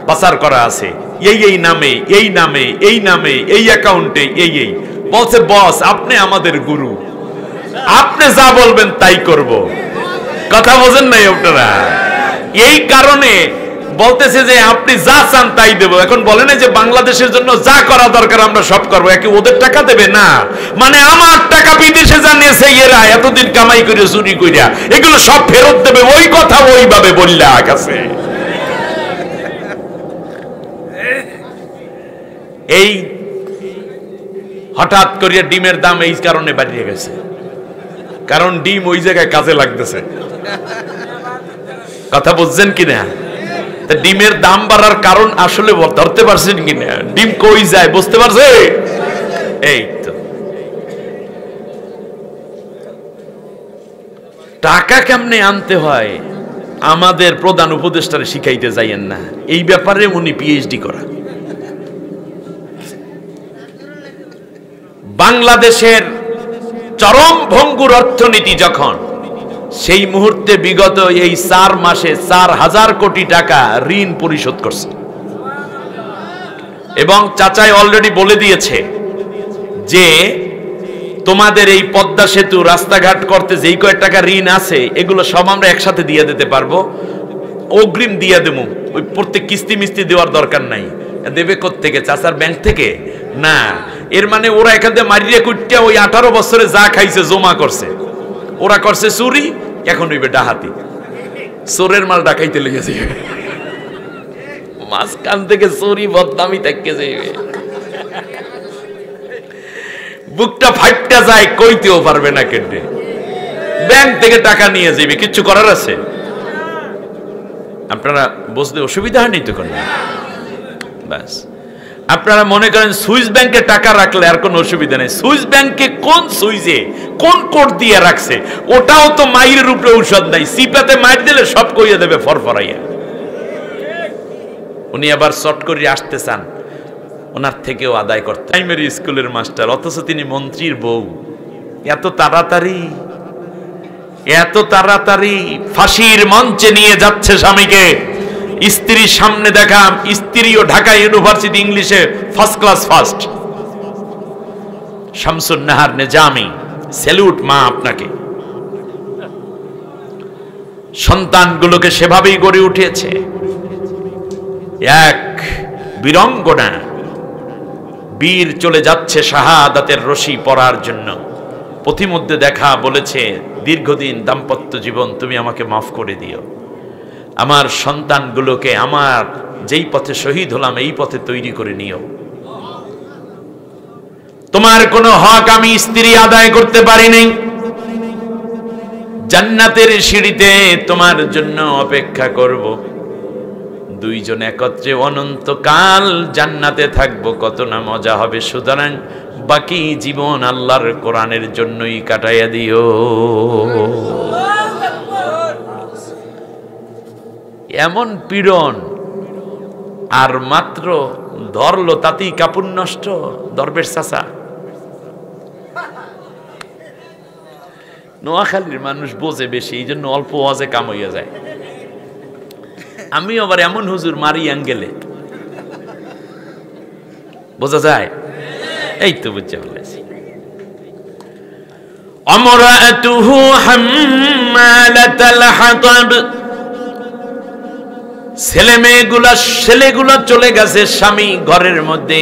পাচার করা আছে, এই নামে, এই নামে, এই নামে, এই অ্যাকাউন্টে, এই বলছে বস আপনি আমাদের গুরু, আপনি যা বলবেন তাই করব। কথা বোঝেন নাই আপনারা? এই কারণে বলতেছে যে আপনি যা চান তাই দেব। এখন বলে না যে বাংলাদেশের জন্য যা করা দরকার আমরা সব করবো, একে ওদের টাকা দেবে না, মানে আমার টাকা বিদেশে জানিয়েছে এরা এতদিন কামাই করে চুরি কইরা এগুলো সব ফেরত দেবে, ওই কথা ওইভাবে বললে আকাশে। এই হঠাৎ করিয়া ডিমের দাম এই কারণে বাড়িয়ে গেছে, কারণ ডিম ওই জায়গায় কাজে লাগতেছে। কথা বুঝছেন কিনা? ডিমের দাম বাড়ার কারণ আসলে ধরতে পারছেন কিনা? ডিম কই যায় বুঝতে পারছে? এই তো টাকা কেমনে আনতে হয় আমাদের প্রধান উপদেষ্টারে শিখাইতে যাইয়েন না, এই ব্যাপারে উনি পিএইচডি করা। বাংলাদেশের চরম ভঙ্গুর অর্থনীতি যখন, সেই মুহূর্তে বিগত এই 4 মাসে 4000 কোটি টাকা ঋণ পরিশোধ করছে। এবং চাচাই অলরেডি বলে দিয়েছে যে তোমাদের এই পদ্মা সেতু রাস্তাঘাট করতে যেই কয়েক টাকা ঋণ আছে এগুলো সব আমরা একসাথে দিয়ে দিতে পারবো, অগ্রিম দিয়ে দেবো, ওই প্রত্যেক কিস্তি মিস্তি দেওয়ার দরকার নাই। দেবে কোত্থেকে? চাচার ব্যাংক থেকে না। এর মানে ওরা এখান থেকে মারিয়ে কুটিয়া ওই 18 বছরে যা খাইছে জমা করছে, ওরা করছে চুরি, এখন হইবে ডাহাতি, চোরের মাল ডাকাইতে লেগেছে, মাঝখান থেকে চুরি বদনামি থেকে যাইবে, বুকটা ফাইটটা যায়, কইতেও পারবে না কেটে, ব্যাংক থেকে টাকা নিয়ে যাইবে, কিচ্ছু করার আছে? আপনারা বুঝতে অসুবিধা হয়নি তো কোনো? ব্যাস আপনারা মনে করেন সুইস ব্যাংকে টাকা রাখলে আর কোনো অসুবিধা নেই। সুইস ব্যাংকে কোন সুইজে কোন কোড দিয়ে রাখছে ওটাও তো মাইরের উপরে ঔষধ নাই, সিপাতে মাইর দিলে সব কইয়া দেবে ফরফরাইয়া। উনি আবার শর্ট করে আসতে চান, ওনার থেকেও আদায় করতে। প্রাইমারি স্কুলের মাস্টার, অথচ তিনি মন্ত্রীর বউ। এত তাড়াতাড়ি, এত তাড়াতাড়ি ফাঁসির মঞ্চে নিয়ে যাচ্ছে স্বামীকে। স্ত্রীর সামনে দেখা, স্ত্রীও ঢাকা ইউনিভার্সিটি ইংলিশে first class first. Shamsun Nahar Nizami, salute মা আপনাকে। সন্তানগুলোকে সেভাবেই গড়ে উঠেছে। এক বীরঙ্গনা, বীর চলে যাচ্ছে শাহাদাতের রশি পরার জন্য। পথিমধ্যে দেখা বলেছে দীর্ঘদিন দাম্পত্য জীবন তুমি আমাকে মাফ করে দিও, আমার সন্তানগুলোকে আমার যেই পথে শহীদ হলাম এই পথে তৈরি করে নিও। তোমার কোনো হক আমি স্ত্রী আদায় করতে পারিনি, জান্নাতের সিঁড়িতে তোমার জন্য অপেক্ষা করব, দুইজন একত্রে অনন্তকাল জান্নাতে থাকবো, কত না মজা হবে। সুতরাং বাকি জীবন আল্লাহর কোরআনের জন্যই কাটাইয়া দিও। এমন পীড়ন, আর মাত্র ধরলো তাতেই কাপড় নষ্ট। দরবেশ চাচা, নোয়াখালীর মানুষ বোঝে বেশি, এই জন্য অল্প ওয়াজে কাম হইয়া যায়। আমি আবার এমন হুজুর মারি অ্যাঙ্গেলে, বোঝা যায়? এই তো বুঝতে বলেছি। আমরাতুহু হাম্মালাতাল হাতাব, ছেলেগুলো চলে গেছে, স্বামী ঘরের মধ্যে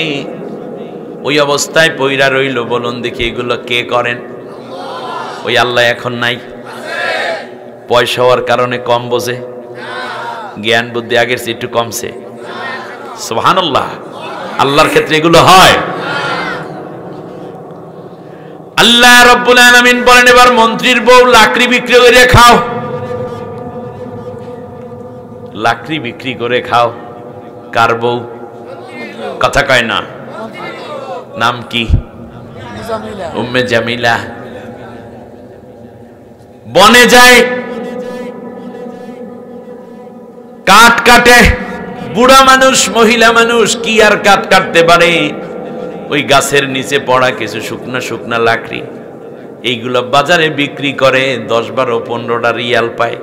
ওই অবস্থায় পইরা রইল। বলুন দেখি এগুলো কে করেন? ওই আল্লাহ এখন নাই? পয়সা হওয়ার কারণে কম বোঝে, জ্ঞান বুদ্ধি আগের চেয়ে একটু কমছে। সুবহানাল্লাহ, আল্লাহর ক্ষেত্রে এগুলো হয়। আল্লাহ রাব্বুল আলামিন বলেন এবার মন্ত্রীর বউ লাকড়ি বিক্রি করে খাও, লাকড়ি বিক্রি করে খাও। কার বউ? কথা কয় না। নাম কি? উম্মে জামিলা। বনে যায়, কাঠ কাটে। বুড়া মানুষ, মহিলা মানুষ কি আর কাঠ কাটতে পারে? ওই গাছের নিচে পড়া কিছু শুকনা শুকনা লাকড়ি, এইগুলা বাজারে বিক্রি করে, 10-12-15টা রিয়াল পায়।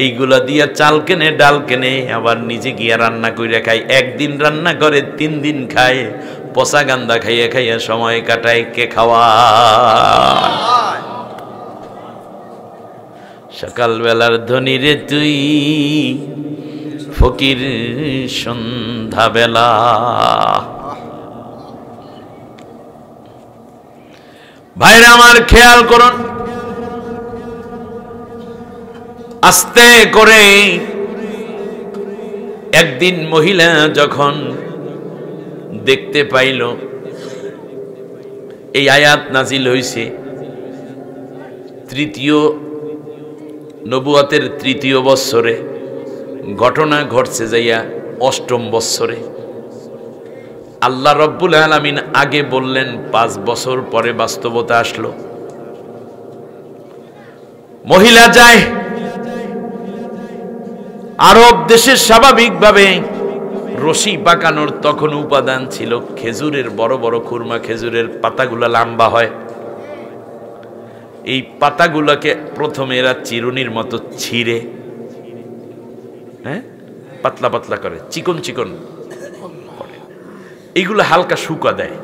এইগুলা দিয়া চাল কেনে, ডাল কেনে, আবার নিজে গিয়া রান্না করে খায়। একদিন রান্না করে 3 দিন খায়। পচা গান্দা খাইয়া খাইয়া সময় কাটায়। কে খাওয়া? সকালবেলার ধনী রে তুই, ফকির সন্ধ্যাবেলা। ভাইরা আমার, খেয়াল করুন, আস্তে করে একদিন মহিলা যখন দেখতে পাইল এই আয়াত নাজিল হইছে, তৃতীয় নবুয়তের 3য় বৎসরে, ঘটনা ঘটছে যাইয়া 8ম বৎসরে। আল্লাহ রব্বুল আলামিন আগে বললেন, 5 বছর পরে বাস্তবতা আসলো। মহিলা যায়, আরব দেশে স্বাভাবিকভাবে রশি পাকানোর তখন উপাদান ছিল খেজুরের, বড় বড় খুরমা খেজুরের পাতাগুলা লম্বা হয়। এই পাতাগুলোকে প্রথমে এরা চিরুনির মতো ছিঁড়ে, পাতলা পাতলা করে, চিকন চিকন করে, এইগুলো হালকা শুকা দেয়।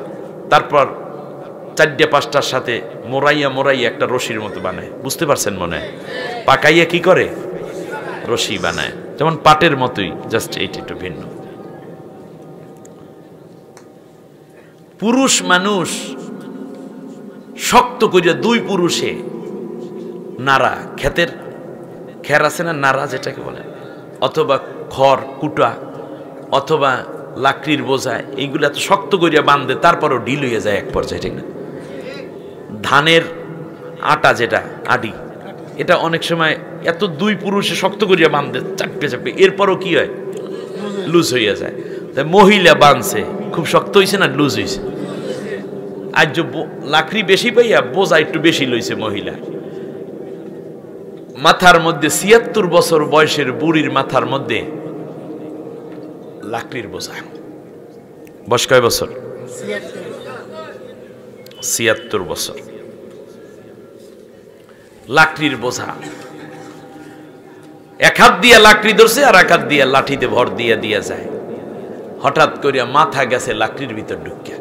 তারপর 4-5টার সাথে মোড়াইয়া মোড়াইয়া একটা রশির মতো বানায়। বুঝতে পারছেন মনে হয়? পাকাইয়া কি করে? রশি বানায়, যেমন পাটের মতোই, জাস্ট এইটা একটু ভিন্ন। পুরুষ মানুষ শক্ত করিয়া 2 পুরুষে নাড়া, ক্ষেতের খের আছে না, নাড়া যেটাকে বলে, অথবা খড় কুটা, অথবা লাকড়ির বোঝা, এইগুলা তো শক্ত করিয়া বাঁধে, তারপরও ঢিল হয়ে যায় এক পর্যায়ে, ঠিক না? ধানের আটা যেটা আডি, এটা অনেক সময় এত 2 পুরুষে শক্ত করিয়া বাঁধে, চাপে চাপে, এরপরও কি হয়? লুজ হইয়া যায়। তাই মহিলা বাঁধছে, খুব শক্ত হয়েছে না লুজ হয়েছে? আজ লাকড়ি বেশি পাইয়া বোঝা একটু বেশি লইছে মহিলা। মাথার মধ্যে 76 বছর বয়সের বুড়ির মাথার মধ্যে লাকড়ির বোঝা। বয়স কয় বছর? 76 বছর। লাকড়ির বোঝা, এক হাত দিয়া লাকড়ি ধরছে, আর এক হাত দিয়া লাঠিতে ভর দিয়া দিয়া যায়। হঠাৎ করিয়া মাথা গেছে লাকড়ির ভিতর ঢুকিয়া,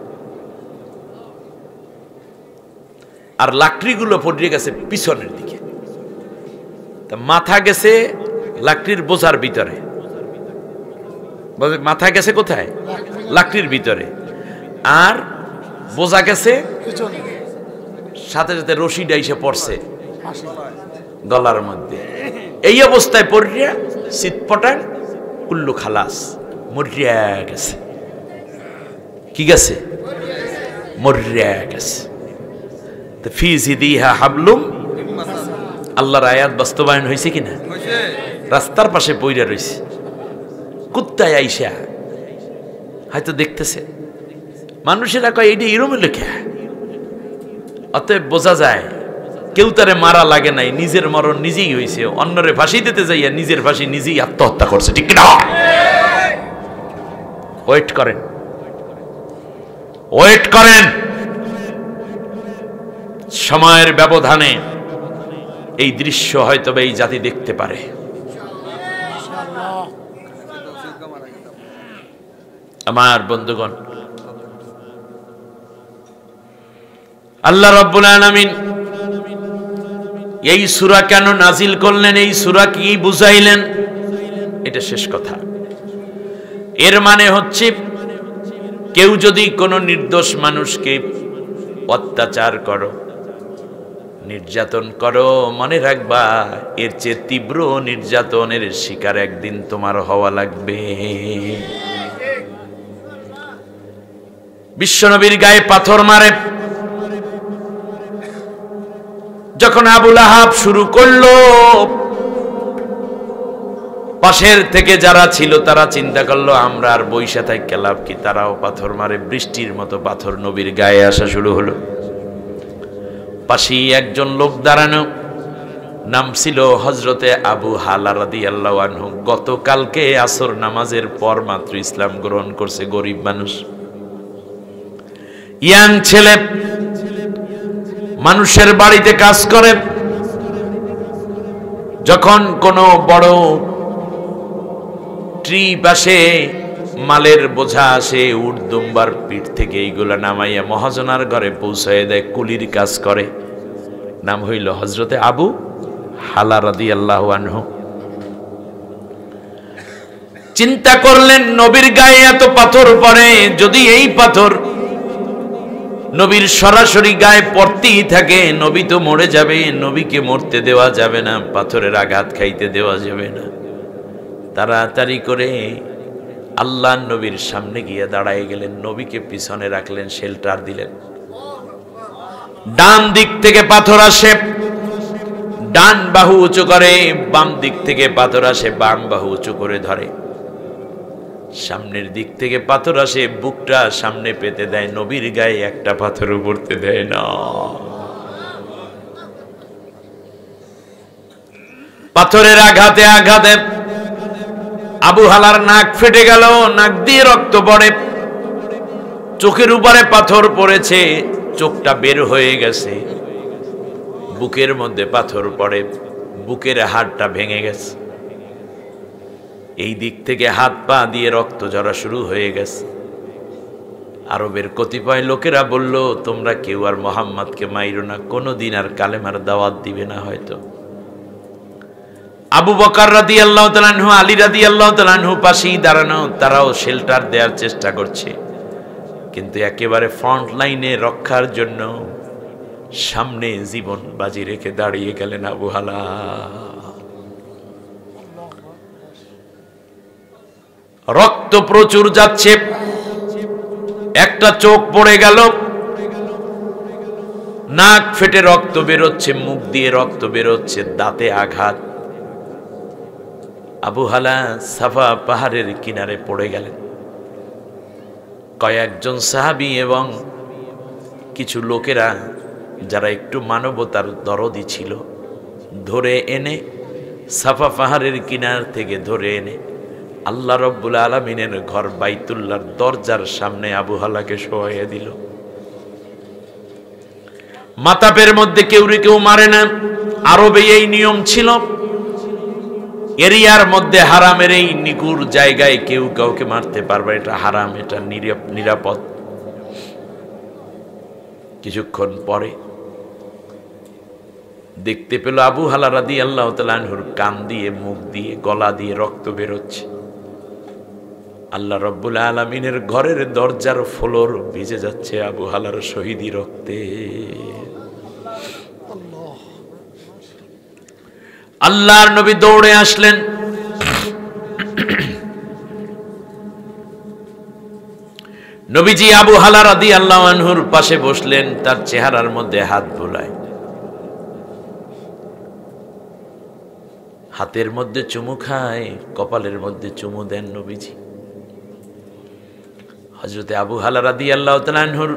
আর লাকড়িগুলো পড়ে গেছে পিছনের দিকে। তা মাথা গেছে লাকড়ির বোঝার ভিতরে। মাথা গেছে কোথায়? লাকড়ির ভিতরে। আর বোঝা গেছে সাথে সাথে রশিটা এসে পড়ছে গলার মধ্যে। এই অবস্থায় পড়িয়া সিটপটাং কুল্লু খালাস, মরিয়া গেছে। কি গেছে? মরিয়া গেছে। ফি জিদিহা হাবলুম, আল্লাহর আয়াত বাস্তবায়ন হয়েছে কিনা? রাস্তার পাশে পইরা রয়েছে, কুত্তায় আইসা হয়তো দেখতেছে। মানুষেরা কয় এইটা এরম লেখা। অতএব বোঝা যায় কেউ তারে মারা লাগে নাই, নিজের মরণ নিজেই হয়েছে। অন্যরে ফাঁসি দিতে যাইয়া নিজের ফাঁসি নিজেই আত্মহত্যা করছে, ঠিক না? ওয়েট করেন, ওয়েট করেন, সময়ের ব্যবধানে এই দৃশ্য হয়তো এই জাতি দেখতে পারে। আমার বন্ধুগণ, আল্লাহ রাব্বুল আলামিন এই সূরা কেন নাজিল করলেন, এই সূরা কি বুঝাইলেন, এটা শেষ কথা। এর মানে হচ্ছে কেউ যদি কোনো নির্দোষ মানুষকে অত্যাচার করো, নির্যাতন করো, মনে রাখবা এর চেয়ে তীব্র নির্যাতনের শিকার একদিন তোমার হওয়া লাগবে। বিশ্বনবীর গায়ে পাথর মারে যখন আবু লাহাব শুরু করলো, পাশের থেকে যারা ছিল তারা চিন্তা করলো আমরা আর বইসা থাইকা লাভ কি, তারাও পাথর মারে, বৃষ্টির মতো পাথর নবীর গায়ে আসা শুরু হলো। পাশেই একজন লোক দাঁড়ানো, নাম ছিল হযরতে আবু হালা রাদিয়াল্লাহু আনহু। গতকালকে আসর নামাজের পর মাত্র ইসলাম গ্রহণ করছে, গরিব মানুষ, ইয়াং ছেলে, মানুষের বাড়িতে কাজ করে। যখন কোনো বড় ট্রিপ আসে, মালের বোঝা আসে, উট দুম্বার পিঠ থেকে এইগুলা নামাইয়া মহাজনার ঘরে পৌঁছায় দেয়, কুলির কাজ করে। নাম হইল হযরতে আবু হালা রাদিয়াল্লাহু আনহু। চিন্তা করলেন নবীর গায়ে এত পাথর পড়ে, যদি এই পাথর নবীর সরাসরি গায়ে পড়তেই থাকে নবী তো মরে যাবে, নবীকে মরতে দেওয়া যাবে না, পাথরের আঘাত খাইতে দেওয়া যাবে না। তাড়াতাড়ি করে আল্লাহ নবীর সামনে গিয়ে দাঁড়ায় গেলেন, নবীকে পিছনে রাখলেন, শেল্টার দিলেন। ডান দিক থেকে পাথর আসে, ডান বাহু উঁচু করে, বাম দিক থেকে পাথর আসে, বাম বাহু উঁচু করে ধরে। সামনের দিক থেকে পাথর আসে, বুকটা সামনে পেতে দেয়, নবীর গায়ে একটা পাথরও পড়তে দেয় না। পাথরের আঘাতে আঘাতে আবু হালার নাক ফেটে গেল, নাক দিয়ে রক্ত পড়ে, চোখের উপরে পাথর পড়েছে, চোখটা বের হয়ে গেছে, বুকের মধ্যে পাথর পড়ে, বুকের হাড়টা ভেঙে গেছে, এই দিক থেকে হাত পা দিয়ে রক্ত ঝরা শুরু হয়ে গেছে। আরবের কতিপয় লোকেরা বলল, তোমরা কেউ আর মোহাম্মদকে মাইরো না, কোনোদিন আর কালেমার দাওয়াত দিবে না হয়তো। আবু বকর রাদিয়াল্লাহু তাআলা আনহু, আলী রাদিয়াল্লাহু তাআলা আনহু পাশেই দাঁড়ানো, তারাও শেল্টার দেওয়ার চেষ্টা করছে, কিন্তু একেবারে ফ্রন্ট লাইনে রক্ষার জন্য সামনে জীবন বাজি রেখে দাঁড়িয়ে গেলেন আবু হালা। রক্ত প্রচুর যাচ্ছে, একটা চোখ পড়ে গেল, নাক ফেটে রক্ত বেরোচ্ছে, মুখ দিয়ে রক্ত বেরোচ্ছে, দাঁতে আঘাত। আবু হালা সাফা পাহাড়ের কিনারে পড়ে গেলেন। কয়েকজন সাহাবী এবং কিছু লোকেরা যারা একটু মানবতার দরদি ছিল, ধরে এনে সাফা পাহাড়ের কিনার থেকে ধরে এনে আল্লাহ রব্বুল আলামিনের ঘর বাইতুল্লাহর দরজার সামনে আবু হালাকে শোয়াইয়া দিল। মাতাপের মধ্যে কেউ মারে না, আরবে এই নিয়ম ছিল। এরিয়ার মধ্যে হারামের এই নিগুড় জায়গায় কেউ কাউকে মারতে পারবে, এটা হারাম, এটা নিরাপদ। কিছুক্ষণ পরে দেখতে পেল আবু হালা রাদিয়াল্লাহু তাআলা আনহুর কান দিয়ে, মুখ দিয়ে, গলা দিয়ে রক্ত বেরোচ্ছে। আল্লাহ রব্বুল আলামিনের ঘরের দরজার ফ্লোর ভিজে যাচ্ছে আবু হালার শহীদি রক্তে। আল্লাহর নবী দৌড়ে আসলেন, নবীজি আবু হালা রাদিয়াল্লাহু আনহুর পাশে বসলেন, তার চেহারার মধ্যে হাত বুলায়, হাতের মধ্যে চুমু খায়, কপালের মধ্যে চুমু দেন নবীজি। হযরতে আবু হালা রাদিয়াল্লাহু তাআলা আনহুর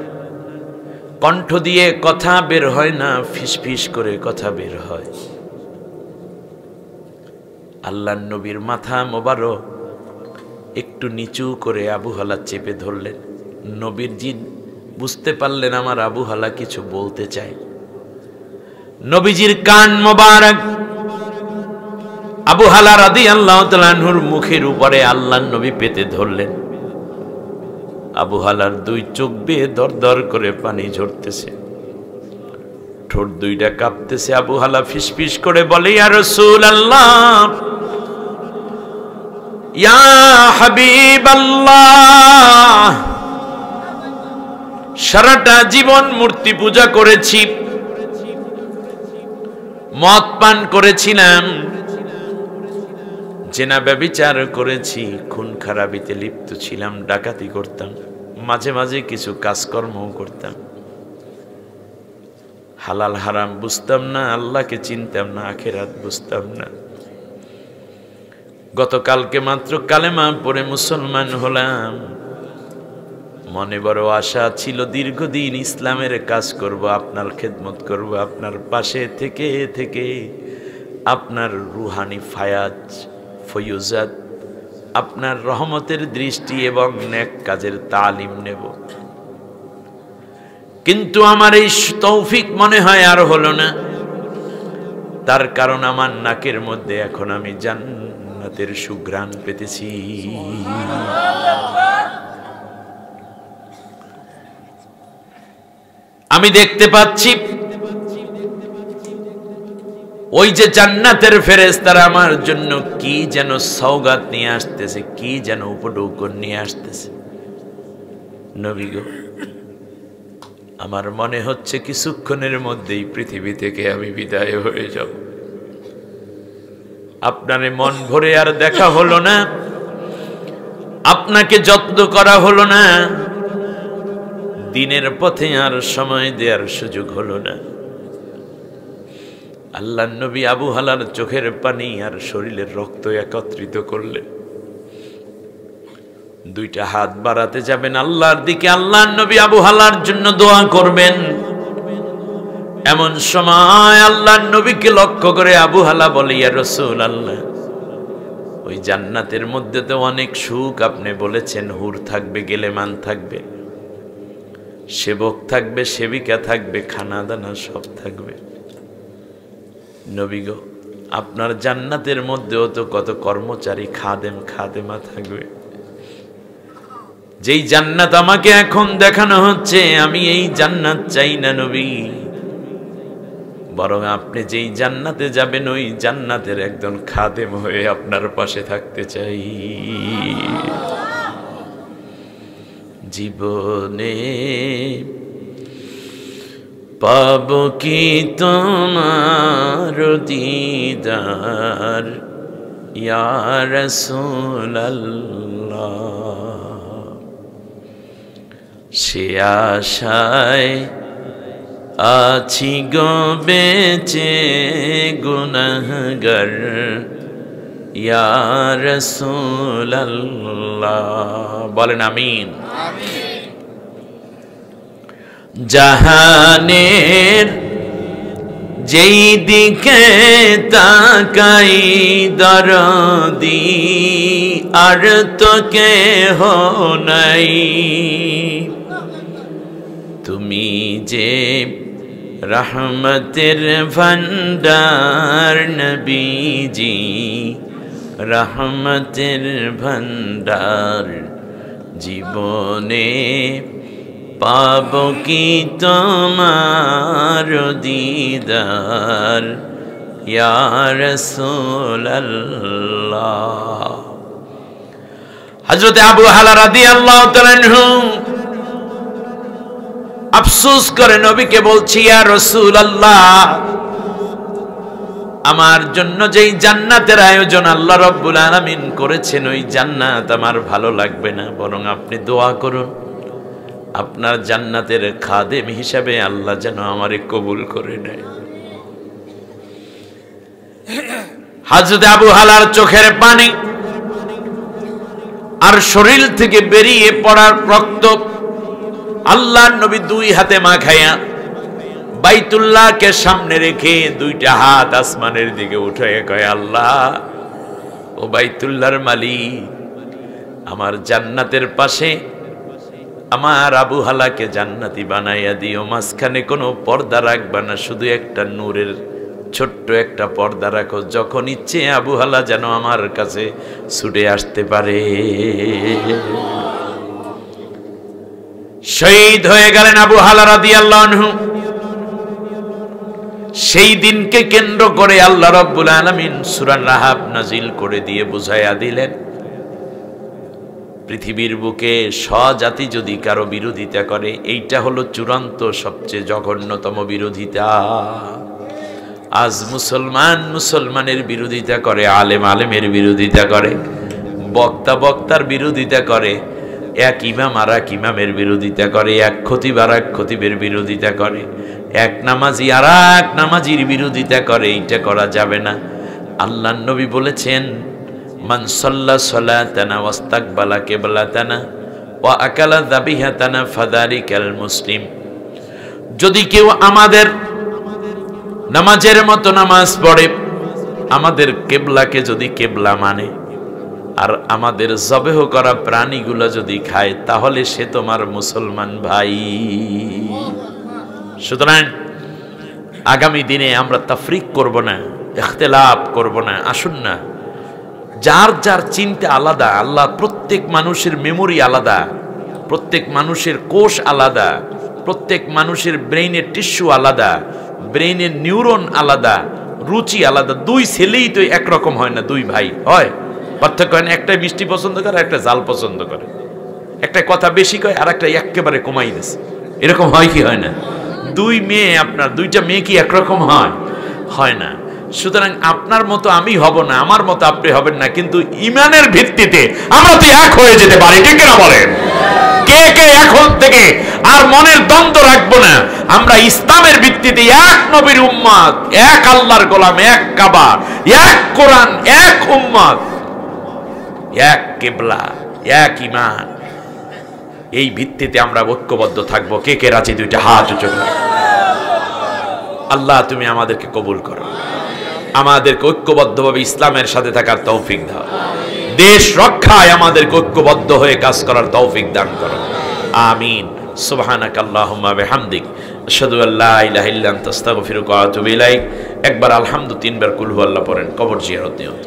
কণ্ঠ দিয়ে কথা বের হয় না, ফিসফিস করে কথা বের হয়। আল্লাহর নবীর মাথা মোবারক একটু নিচু করে আবু হালা চেপে ধরলেন। নবীজি বুঝতে পারলেন আমার আবু হালা কিছু বলতে চায়। নবীজির কান মোবারক আবু হালা রাদিয়াল্লাহু তাআলা আনহুর মুখের উপরে আল্লাহর নবী পেতে ধরলেন। আবু হালার দুই চোখ বেয়ে দরদর করে পানি ঝরতেছে, ঠোঁট দুইটা কাঁপতেছে। আবু হালা ফিসফিস করে বলে, ইয়া রাসূলুল্লাহ, ইয়া হাবিবাল্লাহ, সারাটা জীবন মূর্তি পূজা করেছি, মদ পান করেছিলাম, জেনা ব্যভিচার করেছি, খুন খারাপিতে লিপ্ত ছিলাম, ডাকাতি করতাম, মাঝে মাঝে কিছু কাজকর্ম করতাম। হালাল হারাম বুঝতাম না, আল্লাহকে চিনতাম না, আখিরাত বুঝতাম না। গতকালকে মাত্র কালেমা পড়ে মুসলমান হলাম। মনে বড় আশা ছিল, দীর্ঘদিন ইসলামের কাজ করব, আপনার খেদমত করব, আপনার পাশে থেকে থেকে আপনার রুহানি ফায়াজ ফয়ুজাত, আপনার রহমতের দৃষ্টি এবং নেক কাজের তালিম নেব। কিন্তু আমার এই তৌফিক মনে হয় আর হলো না। তার কারণ আমার নাকের মধ্যে এখন আমি জান্নাতের সুঘ্রাণ পেতেছি। আমি দেখতে পাচ্ছি ওই যে জান্নাতের ফেরেশতারা আমার জন্য কি যেন সওগাত নিয়ে আসতেছে, কি যেন উপঢৌকন নিয়ে আসতেছে। নবী গো, আমার মনে হচ্ছে কিছুক্ষণের মধ্যেই পৃথিবী থেকে আমি বিদায় হয়ে যাব। আপনারে মন ভরে আর দেখা হলো না, আপনাকে যত্ন করা হলো না, দিনের পথে আর সময় দেওয়ার সুযোগ হলো না। আল্লাহর নবী আবু হালার চোখের পানি আর শরীরের রক্ত একত্রিত করলেন। দুইটা হাত বাড়াতে যাবেন আল্লাহর দিকে, আল্লাহর নবী আবু হালার জন্য দোয়া করবেন। এমন সময় আল্লাহর নবীকে লক্ষ্য করে আবু হালা বলে, ইয়া রাসূলুল্লাহ, ওই জান্নাতের মধ্যে তো অনেক সুখ, আপনি বলেছেন হুর থাকবে, গেলেমান থাকবে, সেবক থাকবে, সেবিকা থাকবে, খানা দানা সব থাকবে। নবী গো, আপনার জান্নাতের মধ্যেও তো কত কর্মচারী, খাদেম খাদেমা থাকবে। যেই জান্নাত আমাকে এখন দেখানো হচ্ছে, আমি এই জান্নাত চাই না নবী, বরং আপনি যেই জান্নাতে যাবেন ওই জান্নাতের একজন খাদেম হয়ে আপনার পাশে থাকতে চাই। জীবনে পাব কি তোমার দিদার ইয়া রাসূলুল্লাহ, সে আশায় আছি গো বেঁচে গুনাহগার ইয়া রাসূলুল্লাহ। বলেন আমিন। জাহানের যেই দিকে তাকাই দরদি আর তো কেহ নাই, তুমি যে রহমতের ভান্ডার নবীজি, রহমতের ভান্ডার। জীবনে পাব কি তোমার দিদার ইয়া রাসূলুল্লাহ। হযরত আবু হালা রাদিয়াল্লাহু তাআলা আনহু আফসোস করে নবীকে বলছি, ইয়া রাসূলুল্লাহ, আমার জন্য যেই জান্নাতের আয়োজন আল্লাহ রাব্বুল আলামিন করেছেন, ওই জান্নাত আমার ভালো লাগবে না, বরং আপনি দোয়া করুন আপনার জান্নাতের খাদেম হিসাবে আল্লাহ যেন আমারে কবুল করে নেয়। হযরত আবু হালার চোখের পানি আর শরীর থেকে বেরিয়ে পড়ার রক্ত আল্লাহর নবী দুই হাতে মাখায়া বাইতুল্লাহকে সামনে রেখে দুইটা হাত আসমানের দিকে উঠায় কয়, আল্লাহ, ও বাইতুল্লাহর মালিক, আমার জান্নাতের পাশে আমার আবু হালাকে জান্নাতি বানাইয়া দিও, মাঝখানে কোনো পর্দা রাখবা না, শুধু একটা নূরের ছোট্ট একটা পর্দা রাখো, যখন ইচ্ছে আবু হালা যেন আমার কাছে ছুটে আসতে পারে। শহীদ হয়ে গেলেন আবু হালা রাদিয়াল্লাহু আনহু। সেই দিনকে কেন্দ্র করে আল্লাহ রাব্বুল আলামিন সূরা রাহাব নাজিল করে দিয়ে বুঝাইয়া দিলেন, পৃথিবীর বুকে স্বজাতি যদি কারো বিরোধিতা করে, এইটা হলো চূড়ান্ত সবচেয়ে জঘন্যতম বিরোধিতা। আজ মুসলমান মুসলমানের বিরোধিতা করে, আলেম আলেমের বিরোধিতা করে, বক্তা বক্তার বিরোধিতা করে, এক ইমাম আর এক ইমামের বিরোধিতা করে, এক খতিব আর এক খতিবের বিরোধিতা করে, এক নামাজি আর এক নামাজির বিরোধিতা করে। এইটা করা যাবে না। আল্লাহর নবী বলেছেন, মান সাল্লা সালাতানা ওয়াস্তাকবালা কিবলাতানা ওয়া আকালা যাবিহাতানা ফাযালিকাল মুসলিম। যদি কেউ আমাদের নামাজের মতো নামাজ পড়ে, আমাদের কেবলাকে যদি কেবলা মানে, আর আমাদের জবেহ করা প্রাণীগুলো যদি খায়, তাহলে সে তোমার মুসলমান ভাই। সুতরাং আগামী দিনে আমরা তাফরিক করব না, ইখতিলাফ করব না। আসুন না, যার যার চিন্তা আলাদা। আল্লাহ প্রত্যেক মানুষের মেমোরি আলাদা, প্রত্যেক মানুষের কোষ আলাদা, প্রত্যেক মানুষের ব্রেইনের টিস্যু আলাদা, ব্রেইনের নিউরন আলাদা, রুচি আলাদা। দুই ছেলেই তো একরকম হয় না, দুই ভাই হয়, পার্থক্য হয় না। একটা মিষ্টি পছন্দ করে, একটা জাল পছন্দ করে, একটা কথা বেশি কয়, আর একটা একেবারে কমাই দিছে। এরকম হয় কি হয় না? দুই মেয়ে, আপনার দুইটা মেয়ে কি একরকম হয়? হয় না। সুতরাং আপনার মতো আমি হব না, আমার মতো আপনি হবেন না, কিন্তু ইমানের ভিত্তিতে আমরা তো এক হয়ে যেতে পারি, ঠিক না বলেন? কে কে এখন থেকে আর মনের দ্বন্দ্ব রাখবো না। আমরা ইসলামের ভিত্তিতে এক নবীর উম্মত, এক আল্লাহর গোলাম, এক কাবা, এক কোরআন, এক উম্মত, এক কিবলা, এক ঈমান, এই ভিত্তিতে আমরা ঐক্যবদ্ধ থাকবো। কে কে রাজি? দুইটা হাত উঁচু করে। আল্লাহ তুমি আমাদেরকে কবুল করো, আমাদেরকে ঐক্যবদ্ধভাবে ইসলামের সাথে থাকার তৌফিক দাও, দেশ রক্ষায় আমাদেরকে ঐক্যবদ্ধ হয়ে কাজ করার তৌফিক দান করো। আমিন। সুবহানাকাল্লাহুম্মা বিহামদিক আশহাদু আল্লা ইলাহা ইল্লা আনতা আস্তাগফিরুকা ওয়া আতুবু ইলাইক। একবার আলহামদু, তিনবার কুল হু আল্লাহ পড়েন, কবর জিয়ারত নিয়ত।